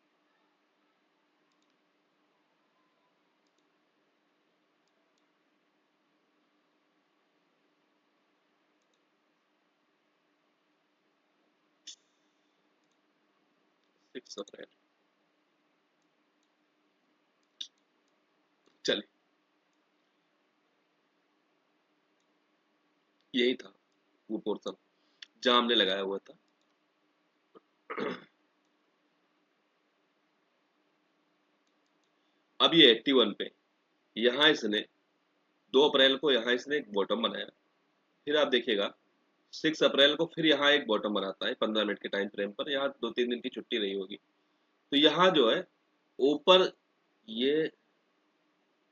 6 अप्रैल, चलिए यही था वो पोर्शन जहां हमने लगाया हुआ था। अब ये 81 पे यहाँ इसने 2 अप्रैल को यहाँ इसने एक बॉटम बनाया। फिर आप देखिएगा 6 अप्रैल को फिर यहाँ एक बॉटम बनाता है 15 मिनट के टाइम फ्रेम पर, यहाँ 2-3 दिन की छुट्टी रही होगी। तो यहाँ जो है ऊपर ये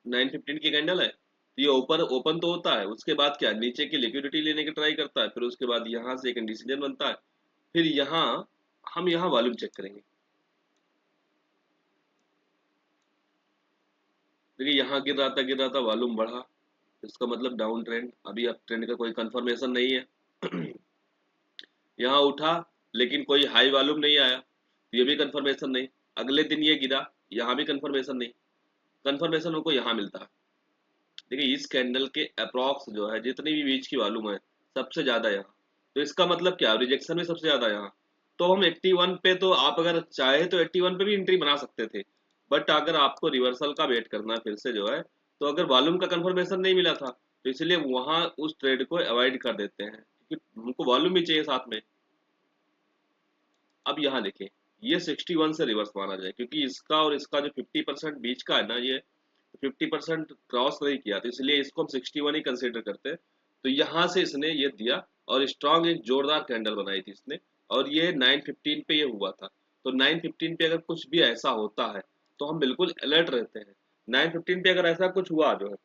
915 की कैंडल है, तो ये ऊपर ओपन तो होता है, उसके बाद क्या नीचे की लिक्विडिटी लेने की ट्राई करता है, फिर उसके बाद यहाँ से एक डिसीजन बनता है। फिर यहाँ हम यहाँ वॉल्यूम चेक करेंगे। देखिए यहाँ गिर रहा था वॉल्यूम बढ़ा, इसका मतलब डाउन ट्रेंड, अभी अप ट्रेंड का कोई कंफर्मेशन नहीं है। यहाँ उठा लेकिन कोई हाई वॉल्यूम नहीं आया, तो ये भी कंफर्मेशन नहीं। अगले दिन ये गिरा, यहाँ भी कंफर्मेशन नहीं। कंफर्मेशन हमको यहाँ मिलता है। देखिए इस कैंडल के अप्रॉक्स जो है जितनी भी बीच की वॉल्यूम है सबसे ज्यादा यहाँ, तो इसका मतलब क्या, रिजेक्शन में सबसे ज्यादा यहाँ। तो हम 81 पे, तो आप अगर चाहे तो 81 पे भी एंट्री बना सकते थे, बट अगर आपको रिवर्सल का वेट करना है फिर से जो है, तो अगर वॉल्यूम का कंफर्मेशन नहीं मिला था तो इसलिए वहां उस ट्रेड को अवॉइड कर देते हैं, क्योंकि हमको वॉल्यूम भी चाहिए साथ में। अब यहाँ देखें ये 61 से रिवर्स माना जाए, क्योंकि इसका और इसका जो 50% बीच का है ना, ये 50% क्रॉस नहीं किया, तो इसलिए इसको हम 61 ही कंसिडर करते हैं। तो यहाँ से इसने ये दिया और स्ट्रॉन्ग एक जोरदार कैंडल बनाई थी इसने, और ये 915 पे ये हुआ था। तो 915 पे अगर कुछ भी ऐसा होता है तो हम बिल्कुल अलर्ट रहते हैं। 915 पे अगर ऐसा कुछ हुआ जो है,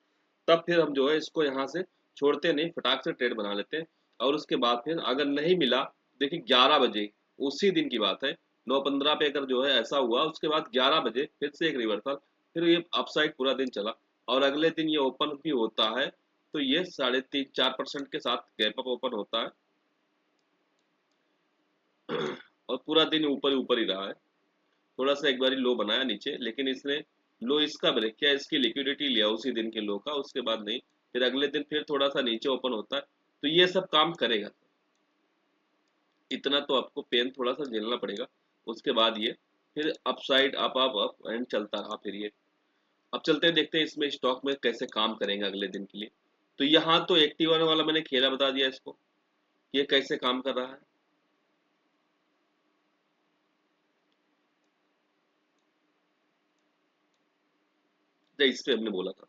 तब फिर हम जो है इसको यहाँ से छोड़ते नहीं, फटाक से ट्रेड बना लेते हैं। और उसके बाद फिर अगर नहीं मिला, देखिए 11 बजे उसी दिन की बात है, 9:15 पे अगर जो है ऐसा हुआ, उसके बाद 11 बजे फिर से एक रिवर्सल, फिर ये अपसाइड पूरा दिन चला, और अगले दिन ये ओपन भी होता है। तो ये 3.5-4% के साथ गैप अप ओपन होता है। और पूरा दिन ऊपर ऊपर ही रहा है। थोड़ा सा एक बार लो बनाया नीचे, लेकिन इसने लो इसका ब्रेक किया, इसकी लिक्विडिटी लिया उसी दिन के लो का, उसके बाद नहीं। फिर अगले दिन फिर थोड़ा सा नीचे ओपन होता है। तो ये सब काम करेगा, इतना तो आपको पेन थोड़ा सा झेलना पड़ेगा। उसके बाद ये फिर अपसाइड अप एंड चलता रहा फिर ये। अब चलते हैं, देखते हैं इसमें स्टॉक में कैसे काम करेंगे अगले दिन के लिए। तो यहाँ तो 81 वाला मैंने खेला बता दिया इसको, ये कैसे काम कर रहा है। तो इस पे हमने बोला था।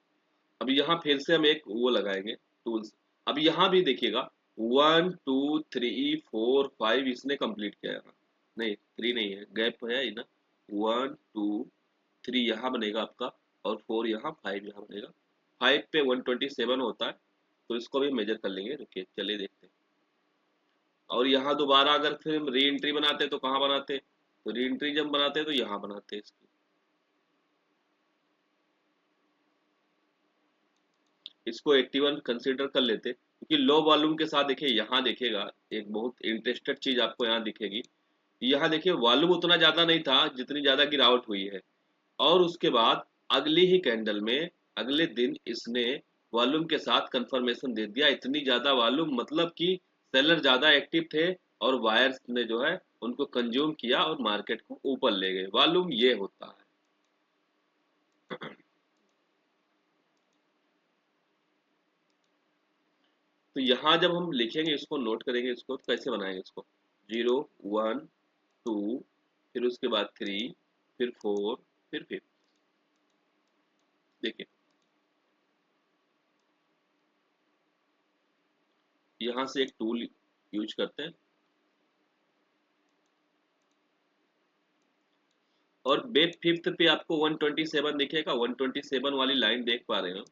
अब यहाँ फिर से हम एक वो लगाएंगे टूल्स। अब यहाँ भी देखिएगा 1 2 3 4 5 इसने कंप्लीट किया है। नहीं 3 नहीं है, गैप है ही ना। 1 2 3 यहाँ बनेगा आपका, और 4 यहाँ, 5 यहाँ बनेगा। 5 पे 127 होता है, तो इसको भी मेजर कर लेंगे। रुकिए, चलिए देखते हैं। और यहाँ दोबारा अगर फिर हम री एंट्री बनाते तो कहाँ बनाते, तो री एंट्री जब बनाते तो यहाँ बनाते इसकी। इसको 81 कंसीडर कर लेते, क्योंकि लो वॉल्यूम के साथ देखिए यहाँ देखेगा एक बहुत इंटरेस्टेड चीज आपको यहाँ दिखेगी। यहाँ देखिए वॉल्यूम उतना ज्यादा नहीं था जितनी ज्यादा गिरावट हुई है, और उसके बाद अगली ही कैंडल में अगले दिन इसने वॉल्यूम के साथ कंफर्मेशन दे दिया। इतनी ज्यादा वॉल्यूम मतलब कि सेलर ज्यादा एक्टिव थे और बायर्स ने जो है उनको कंज्यूम किया और मार्केट को ऊपर ले गए। वॉल्यूम ये होता है। तो यहाँ जब हम लिखेंगे इसको, नोट करेंगे इसको, तो कैसे बनाएंगे इसको, 0 1 2, फिर उसके बाद 3, फिर 4, फिर 5। देखिए यहाँ से एक टूल यूज करते हैं, और वेब फिफ्थ पे आपको 127 दिखेगा। 127 वाली लाइन देख पा रहे हो,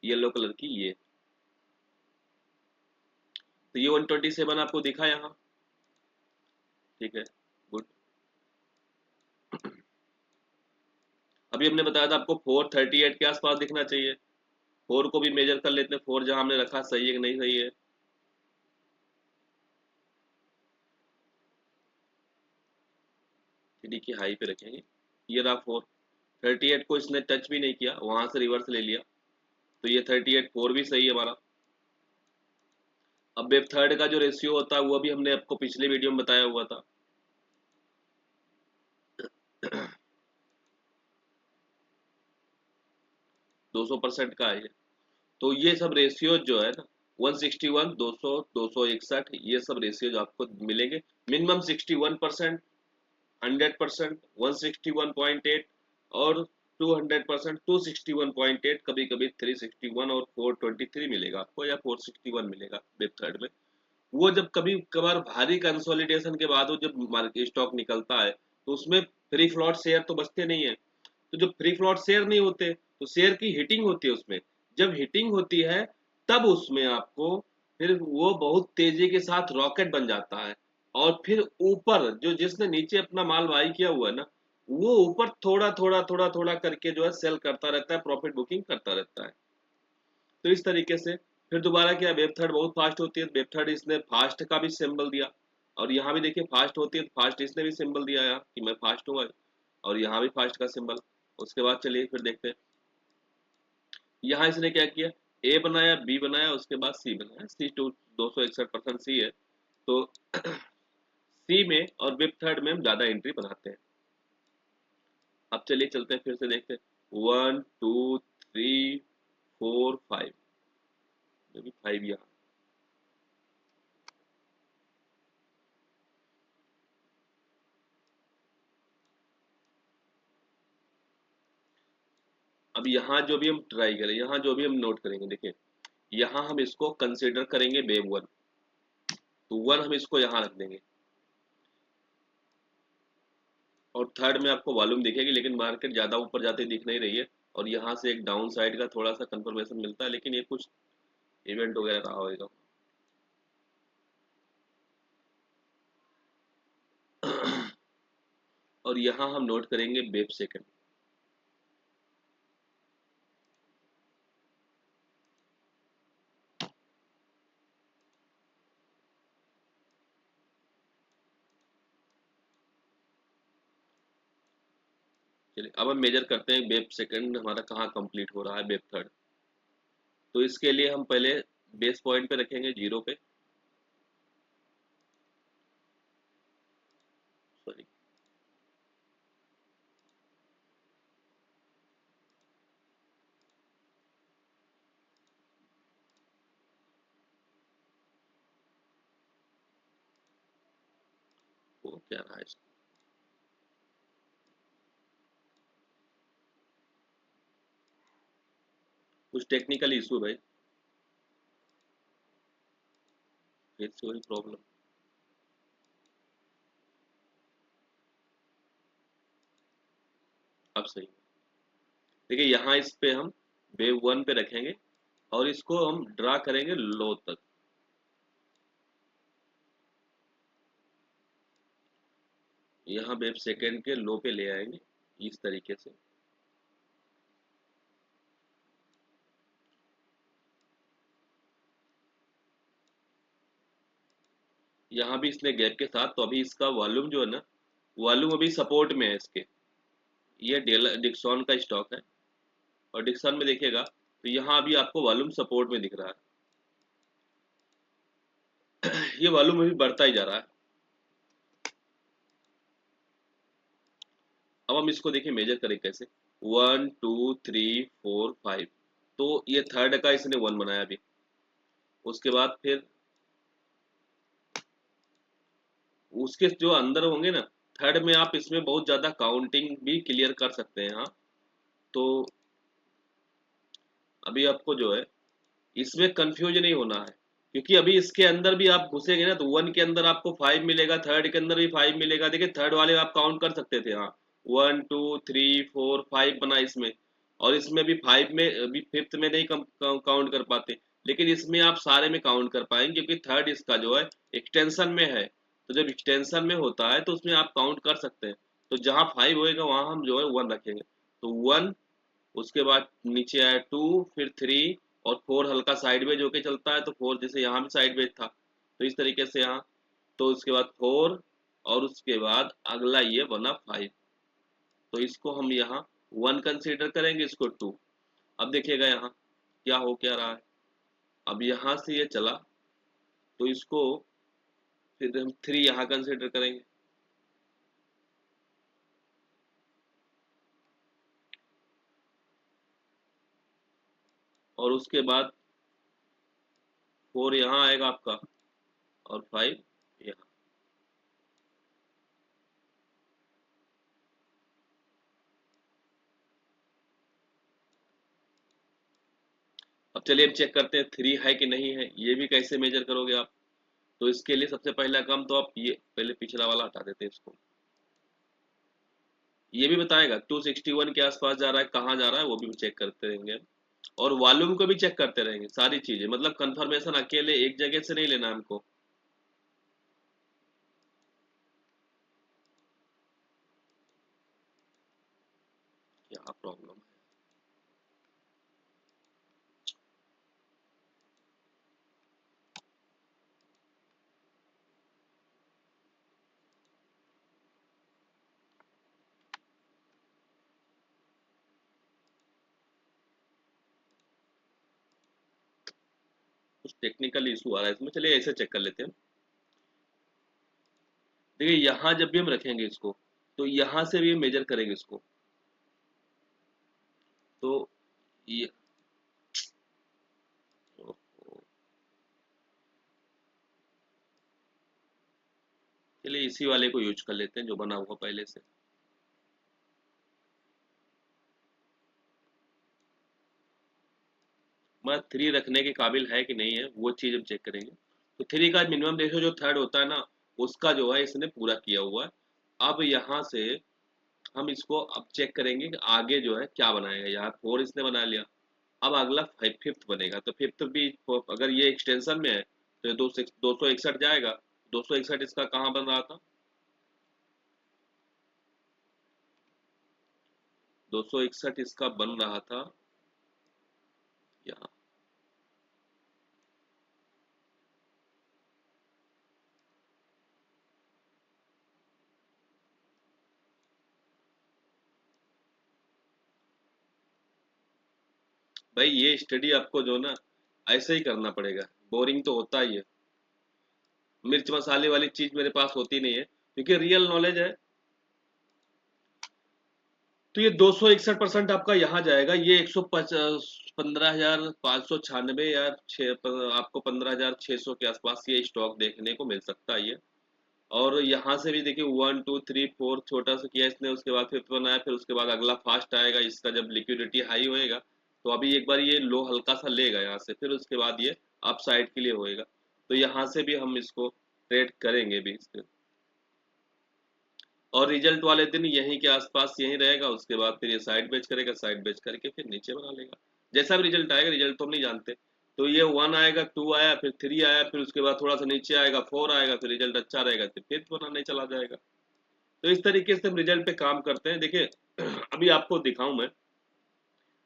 येलो कलर की ये। तो ये 127 आपको दिखा यहाँ, ठीक है, गुड। अभी हमने बताया था आपको 438 के आसपास दिखना चाहिए। 4 को भी मेजर कर लेते हैं, 4 जहां हमने रखा सही है कि नहीं सही है। थ्री की हाई पे रखेंगे, ये रहा 4। 38 को इसने टच भी नहीं किया, वहां से रिवर्स ले लिया, तो ये 38 4 भी सही है हमारा। अब वेब थर्ड का जो रेशियो होता है वो भी हमने आपको पिछले वीडियो में बताया हुआ था। 200% का है। तो ये सब रेशियो जो है ना, 161, 200, 261, ये सब रेशियो जो आपको मिलेंगे। मिनिमम 61%, 100%, 161.8 और 200%, 261.8, कभी कभी 361 और 423 मिलेगा आपको, या 461 मिलेगा वेब थर्ड में। वो जब कभी कभार भारी कंसोलिडेशन के बाद वो जब मार्केट स्टॉक निकलता है, तो उसमें फ्री फ्लॉट शेयर तो बचते नहीं है। तो जब फ्री फ्लॉट शेयर नहीं होते तो शेयर की हिटिंग होती है उसमें। जब हिटिंग होती है तब उसमें आपको फिर वो बहुत तेजी के साथ रॉकेट बन जाता है, और फिर ऊपर जो जिसने नीचे अपना माल बाई किया हुआ है ना, वो ऊपर थोड़ा थोड़ा थोड़ा थोड़ा करके जो है सेल करता रहता है, प्रॉफिट बुकिंग करता रहता है। तो इस तरीके से फिर दोबारा क्या, वेब थर्ड बहुत फास्ट होती है। वेब थर्ड इसने फास्ट का भी सिंबल दिया, और यहाँ भी देखिए फास्ट होती है, फास्ट इसने भी सिंबल दिया यहाँ कि मैं फास्ट हूँ, और यहाँ भी फास्ट का सिंबल। उसके बाद चलिए फिर देखते हैं, यहाँ इसने क्या किया, ए बनाया, बी बनाया, उसके बाद सी बनाया। सी टू 261% सी है, तो सी में और वेब थर्ड में हम ज्यादा एंट्री बनाते हैं। अब चलिए चलते हैं, फिर से देखते हैं, 1 2 3 4 5, 5 यहाँ। अब यहाँ जो भी हम ट्राई करें, यहाँ जो भी हम नोट करेंगे, देखिए यहाँ हम इसको कंसिडर करेंगे वेब वन, तो वन हम इसको यहाँ रख देंगे। और थर्ड में आपको वॉल्यूम दिखेगी, लेकिन मार्केट ज्यादा ऊपर जाते दिख नहीं रही है, और यहाँ से एक डाउन साइड का थोड़ा सा कंफर्मेशन मिलता है, लेकिन ये कुछ इवेंट वगैरह रहा होगा। और यहाँ हम नोट करेंगे वेब सेकंड। चलिए अब हम मेजर करते हैं वेब सेकंड हमारा कहाँ कंप्लीट हो रहा है, वेब थर्ड। तो इसके लिए हम पहले बेस पॉइंट पे रखेंगे, जीरो पे, सॉरी। वो क्या रहा है, कुछ टेक्निकल इशू भाई, फिर से वही प्रॉब्लम। अब सही। देखिए यहाँ इस पे हम वेव 1 पे रखेंगे और इसको हम ड्रा करेंगे लो तक। यहाँ वेव सेकेंड के लो पे ले आएंगे इस तरीके से। यहाँ भी इसने गैप के साथ, तो अभी इसका वॉल्यूम जो है ना, वॉल्यूम अभी सपोर्ट में है इसके। ये डिक्सॉन का स्टॉक है और डिक्सन में देखिएगा तो यहाँ अभी आपको वॉल्यूम सपोर्ट में दिख रहा है। ये वॉल्यूम अभी बढ़ता ही जा रहा है। अब हम इसको देखिए मेजर करें कैसे। 1 2 3 4 5, तो ये थर्ड का इसने 1 बनाया अभी। उसके बाद फिर उसके जो अंदर होंगे ना, थर्ड में आप इसमें बहुत ज्यादा काउंटिंग भी क्लियर कर सकते हैं। हाँ, तो अभी आपको जो है इसमें कंफ्यूज नहीं होना है, क्योंकि अभी इसके अंदर भी आप घुसेंगे ना तो 1 के अंदर आपको 5 मिलेगा, थर्ड के अंदर भी 5 मिलेगा। देखिए थर्ड वाले आप काउंट कर सकते थे। हाँ, 1 2 3 4 5 बना इसमें, और इसमें भी 5 में अभी फिफ्थ में नहीं काउंट कर पाते, लेकिन इसमें आप सारे में काउंट कर पाएंगे क्योंकि थर्ड इसका जो है एक्सटेंशन में है। तो जब एक्सटेंशन में होता है तो उसमें आप काउंट कर सकते हैं। तो जहाँ 5 होएगा वहां हम जो है 1 रखेंगे। तो 1, उसके बाद नीचे आया 2, फिर 3 और 4 हल्का साइड में जो कि चलता है, तो 4 जैसे यहाँ भी साइड में था तो इस तरीके से यहाँ। तो उसके बाद 4 और उसके बाद अगला ये बना 5, तो इसको हम यहाँ 1 कंसीडर करेंगे, इसको 2। अब देखिएगा यहाँ क्या हो क्या रहा है। अब यहाँ से ये चला तो इसको फिर हम 3 यहाँ कंसीडर करेंगे। और उसके बाद 4 यहाँ आएगा आपका और 5 यहाँ। अब चलिए हम चेक करते हैं 3 है कि नहीं है। ये भी कैसे मेजर करोगे आप? तो इसके लिए सबसे पहला काम तो आप ये पहले पिछला वाला हटा देते हैं इसको। ये भी बताएगा 261 के आसपास जा रहा है, कहाँ जा रहा है वो भी चेक करते रहेंगे। और वॉल्यूम को भी चेक करते रहेंगे, सारी चीजें, मतलब कंफर्मेशन अकेले एक जगह से नहीं लेना हमको। क्या प्रॉब्लम है? कुछ टेक्निकल इशू आ रहा है इसमें, चलिए ऐसे चेक कर लेते हैं। देखिए यहाँ जब भी हम रखेंगे इसको तो यहाँ से भी मेजर करेंगे इसको। तो ये चलिए इसी वाले को यूज कर लेते हैं जो बना हुआ पहले से। मैं 3 रखने के काबिल है कि नहीं है वो चीज हम चेक करेंगे। तो 3 का मिनिमम रेशियो जो थर्ड होता है ना, उसका जो है इसने पूरा किया हुआ है। अब यहाँ से हम इसको अब चेक करेंगे कि आगे जो है क्या बनाएगा। यहाँ 4 इसने बना लिया, अब अगला फिफ्थ बनेगा। तो फिफ्थ भी अगर ये एक्सटेंशन में है तो ये 261 जाएगा। 261 इसका कहाँ बन रहा था? 261 इसका बन रहा था यहाँ। भाई ये स्टडी आपको जो ना ऐसे ही करना पड़ेगा, बोरिंग तो होता ही है। मिर्च मसाले वाली चीज मेरे पास होती नहीं है क्योंकि रियल नॉलेज है। तो ये 261% आपका यहाँ जाएगा। ये 115,596 या आपको 15,600 के आसपास ये स्टॉक देखने को मिल सकता है ये। और यहाँ से भी देखिए 1 2 3 4 छोटा सा किया इसने, उसके बाद फिफ्थ बनाया, फिर उसके बाद अगला फास्ट आएगा इसका जब लिक्विडिटी हाई होएगा। तो अभी एक बार ये लो हल्का सा लेगा यहाँ से, फिर उसके बाद ये अप साइड के लिए होएगा। तो यहाँ से भी हम इसको ट्रेड करेंगे भी इसके। और रिजल्ट वाले दिन यहीं के आसपास यहीं रहेगा, उसके बाद फिर ये साइड बेच करेगा, साइड बेच करके फिर नीचे बना लेगा। जैसा भी रिजल्ट आएगा, रिजल्ट तो हम नहीं जानते। तो ये 1 आएगा, 2 आया, फिर 3 आया, फिर उसके बाद थोड़ा सा नीचे आएगा, 4 आएगा, फिर रिजल्ट अच्छा रहेगा तो फिर बनाने चला जाएगा। तो इस तरीके से हम रिजल्ट पे काम करते हैं। देखिए अभी आपको दिखाऊं मैं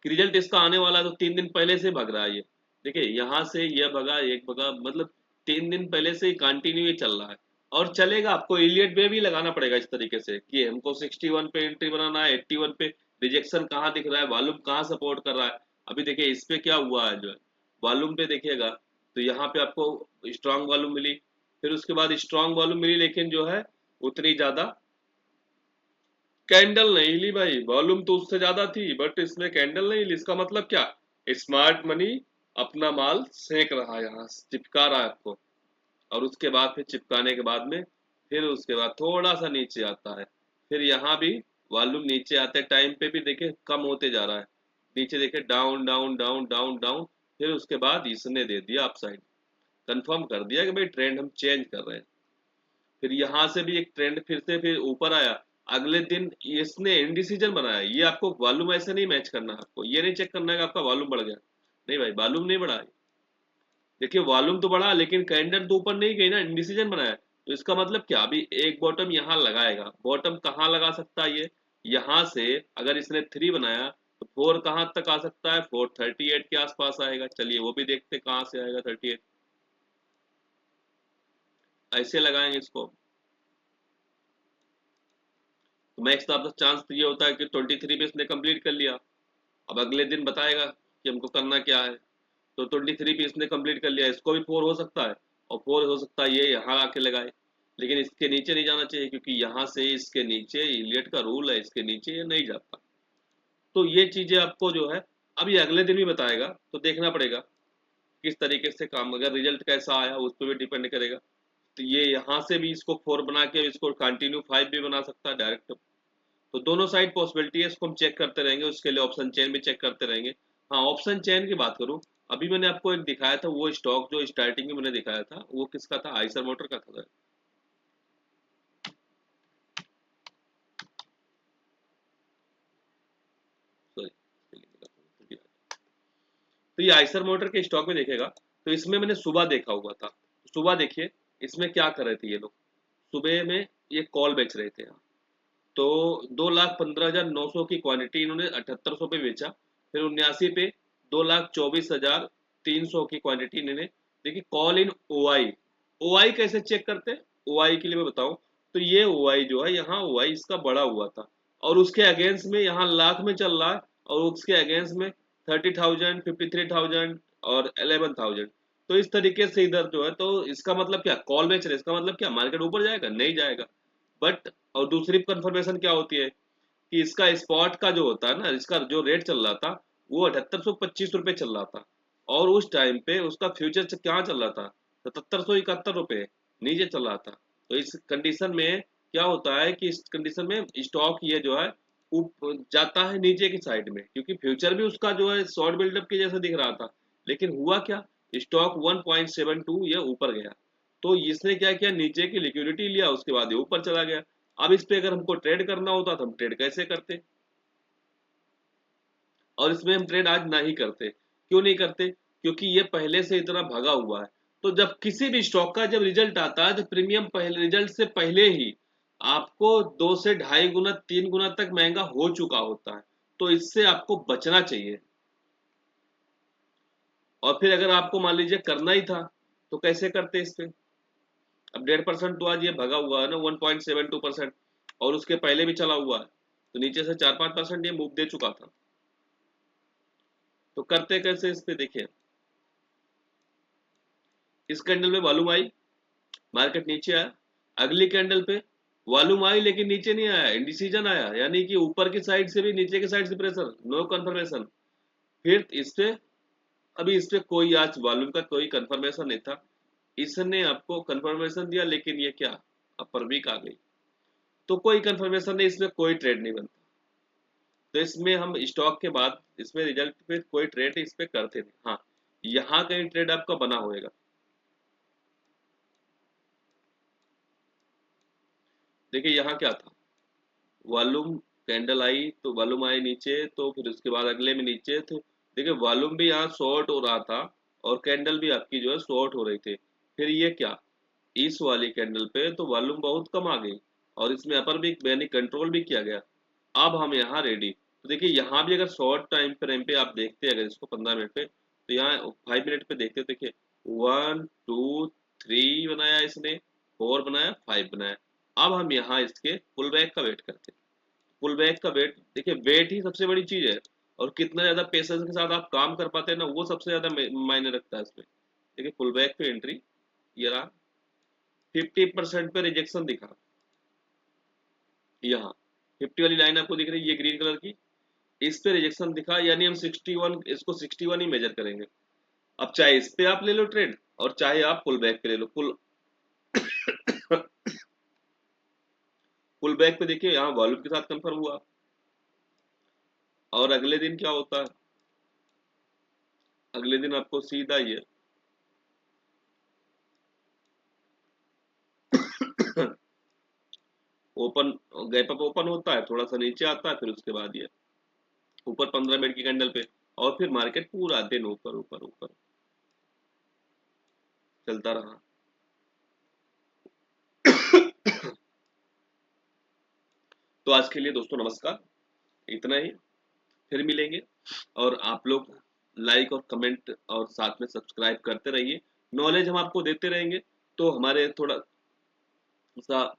कि रिजल्ट इसका आने वाला है, तो 3 दिन पहले से भग रहा है ये। देखिए यहाँ से ये भगा, एक भगा, मतलब 3 दिन पहले से ही कंटिन्यू ये चल रहा है। और चलेगा, आपको इलियट में भी लगाना पड़ेगा इस तरीके से कि हमको 61 पे एंट्री बनाना है, 81 पे रिजेक्शन कहाँ दिख रहा है, वॉल्यूम कहाँ सपोर्ट कर रहा है। अभी देखिए इस पे क्या हुआ है, जो है वॉल्यूम पे देखिएगा तो यहाँ पे आपको स्ट्रांग वॉल्यूम मिली, फिर उसके बाद स्ट्रांग वॉल्यूम मिली, लेकिन जो है उतनी ज्यादा कैंडल नहीं ली भाई। वॉल्यूम तो उससे ज्यादा थी बट इसमें कैंडल नहीं ली। इसका मतलब क्या, स्मार्ट मनी अपना माल सेक रहा है, यहाँ चिपका रहा है आपको। और उसके बाद फिर चिपकाने के बाद में फिर उसके बाद थोड़ा सा नीचे आता है, फिर यहाँ भी वॉल्यूम नीचे आते टाइम पे भी देखिए कम होते जा रहा है, नीचे देखिए down down down down down, फिर उसके बाद इसने दे दिया अपसाइड, कंफर्म कर दिया कि भाई ट्रेंड हम चेंज कर रहे हैं। फिर यहाँ से भी एक ट्रेंड फिर से फिर ऊपर आया, अगले दिन इसने इंडिसीजन बनाया। ये आपको वॉल्यूम ऐसे नहीं मैच करना है, आपको ये नहीं चेक करना है कि आपका वॉल्यूम बढ़ गया, नहीं भाई वॉल्यूम नहीं बढ़ा है। देखिए वॉल्यूम तो बढ़ा लेकिन कैंडल तो ऊपर नहीं गई ना, इंडिसीजन बनाया। तो इसका मतलब क्या, अभी एक बॉटम यहाँ लगाएगा। बॉटम कहाँ लगा सकता है ये, यहाँ से अगर इसने 3 बनाया तो 4 कहाँ तक आ सकता है, 438 के आसपास आएगा। चलिए वो भी देखते कहाँ से आएगा 38, ऐसे लगाएंगे इसको। तो मैक्स तो आपका चांस तो ये होता है कि 23 पे इसने कंप्लीट कर लिया, अब अगले दिन बताएगा कि हमको करना क्या है। तो 23 पे इसने कंप्लीट कर लिया, इसको भी 4 हो सकता है, और 4 हो सकता है ये यहाँ आके लगाए, लेकिन इसके नीचे नहीं जाना चाहिए क्योंकि यहाँ से इसके नीचे इलियट का रूल है, इसके नीचे ये नहीं जाता। तो ये चीजें आपको जो है अभी अगले दिन भी बताएगा, तो देखना पड़ेगा किस तरीके से काम, अगर रिजल्ट कैसा आया उस पर भी डिपेंड करेगा। तो ये यहाँ से भी इसको 4 बना के इसको कंटिन्यू 5 भी बना सकता है डायरेक्ट। तो दोनों साइड पॉसिबिलिटी है, इसको हम चेक करते रहेंगे, उसके लिए ऑप्शन चेन भी चेक करते रहेंगे। हाँ ऑप्शन चेन की बात करूँ, अभी मैंने आपको एक दिखाया था वो स्टॉक जो स्टार्टिंग में मैंने दिखाया था, वो किसका था, आइसर मोटर का था। सॉरी, तो ये आइसर मोटर के स्टॉक में देखेगा, तो इसमें मैंने सुबह देखा हुआ था। सुबह देखिए इसमें क्या कर रहे थे ये लोग, सुबह में ये कॉल बेच रहे थे यहाँ। तो 2,15,900 की क्वांटिटी इन्होंने 7800 पे बेचा, फिर 79 पे 2,24,300 की क्वांटिटी इन्होंने। देखिए कॉल इन ओआई, ओआई कैसे चेक करते हैं, ओआई के लिए मैं बताऊं, तो ये ओआई जो है यहाँ ओआई इसका बड़ा हुआ था, और उसके अगेंस्ट में यहाँ लाख में चल रहा है, और उसके अगेंस्ट में 30,000, 53,000 और 11,000। तो इस तरीके से इधर जो है, तो इसका मतलब क्या, कॉल बेच रहे, इसका मतलब क्या मार्केट ऊपर जाएगा, नहीं जाएगा। बट और दूसरी कंफर्मेशन क्या होती है कि इसका स्पॉट का जो होता है ना, इसका जो रेट चल रहा था वो 7825 रुपये चल रहा था, और उस टाइम पे उसका फ्यूचर क्या चल रहा था, 7771 रुपये नीचे चल रहा था। तो इस कंडीशन में क्या होता है कि इस कंडीशन में स्टॉक ये जो है जाता है नीचे की साइड में, क्योंकि फ्यूचर भी उसका जो है शॉर्ट बिल्डअप के जैसा दिख रहा था, लेकिन हुआ क्या, स्टॉक 1.72 ये ऊपर गया। तो इसने क्या किया, नीचे की लिक्विडिटी लिया, उसके बाद ये ऊपर चला गया। अब इस पे अगर हमको ट्रेड करना होता तो हम ट्रेड कैसे करते, और इसमें हम ट्रेड आज नहीं करते। क्यों नहीं करते, क्योंकि ये पहले से इतना भगा हुआ है। तो जब किसी भी स्टॉक का जब रिजल्ट आता है तो प्रीमियम पहले रिजल्ट से पहले ही आपको 2 से ढाई गुना 3 गुना तक महंगा हो चुका होता है। तो इससे आपको बचना चाहिए। और फिर अगर आपको मान लीजिए करना ही था तो कैसे करते इस पे। अब 1.5% तो आज ये भगा हुआ है ना, 1.72%, और उसके पहले भी चला हुआ है, तो नीचे से 4-5% ये मूव दे चुका था। तो करते कैसे इस पे देखिए, इस कैंडल में वॉल्यूम आई, मार्केट नीचे आया, अगली कैंडल पे वॉल्यूम आई लेकिन नीचे नहीं आया, इंडिसीजन आया, यानी कि ऊपर की साइड से भी नीचे की साइड से प्रेशर, नो कंफर्मेशन। फिर इस पे, अभी इस पे कोई आज वॉल्यूम का कोई कंफर्मेशन नहीं था, इसने आपको कंफर्मेशन दिया लेकिन ये क्या, अपर वीक आ गई, तो कोई कंफर्मेशन नहीं, इसमें कोई ट्रेड नहीं बनता। तो इसमें हम स्टॉक के बाद इसमें रिजल्ट पे कोई ट्रेड इस पे करते नहीं। हाँ यहाँ कहीं ट्रेड आपका बना होएगा। देखिए यहाँ क्या था, वॉल्यूम कैंडल आई तो वॉल्यूम आए नीचे, तो फिर उसके बाद अगले में नीचे थे। देखिए वॉल्यूम भी यहाँ शॉर्ट हो रहा था और कैंडल भी आपकी जो है शॉर्ट हो रही थी। फिर ये क्या, इस वाली कैंडल पे तो वॉल्यूम बहुत कम आ गई और इसमें अपर भी यानी कंट्रोल भी किया गया। अब हम यहाँ रेडी, तो देखिए यहाँ भी अगर शॉर्ट टाइम फ्रेम पे आप देखते हैं, अगर इसको 15 मिनट पे, तो यहाँ 5 मिनट पे देखते हैं, देखिए 1 2 3 बनाया इसने, 4 बनाया, 5 बनाया। अब हम यहाँ इसके पुल बैक का वेट करते हैं। पुल बैक का वेट, देखिए वेट ही सबसे बड़ी चीज है और कितना ज्यादा पेशेंस के साथ आप काम कर पाते हैं ना, वो सबसे ज्यादा मायने रखता है इसमें। देखिए पुल बैक पे एंट्री, ये रहा, 50% पे रिजेक्शन दिखा, यहाँ 50 वाली लाइन आपको दिख रही है ये ग्रीन कलर की, इस पे रिजेक्शन दिखा, यानी हम 61, इसको 61 ही मेजर करेंगे। अब चाहे इस पे आप ले लो ट्रेड और चाहे आप पुल बैक पे ले लो। पुल बैक पे देखिए यहाँ वॉल्यूम के साथ कंफर्म हुआ। और अगले दिन क्या होता है, अगले दिन आपको सीधा ये ओपन, गैप अप ओपन होता है, थोड़ा सा नीचे आता है, फिर उसके बाद ये ऊपर 15 मिनट की कैंडल पे, और फिर मार्केट पूरा दिन ऊपर ऊपर ऊपर चलता रहा। तो आज के लिए दोस्तों नमस्कार, इतना ही, फिर मिलेंगे। और आप लोग लाइक और कमेंट और साथ में सब्सक्राइब करते रहिए, नॉलेज हम आपको देते रहेंगे, तो हमारे थोड़ा सा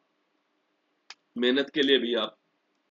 मेहनत के लिए भी आप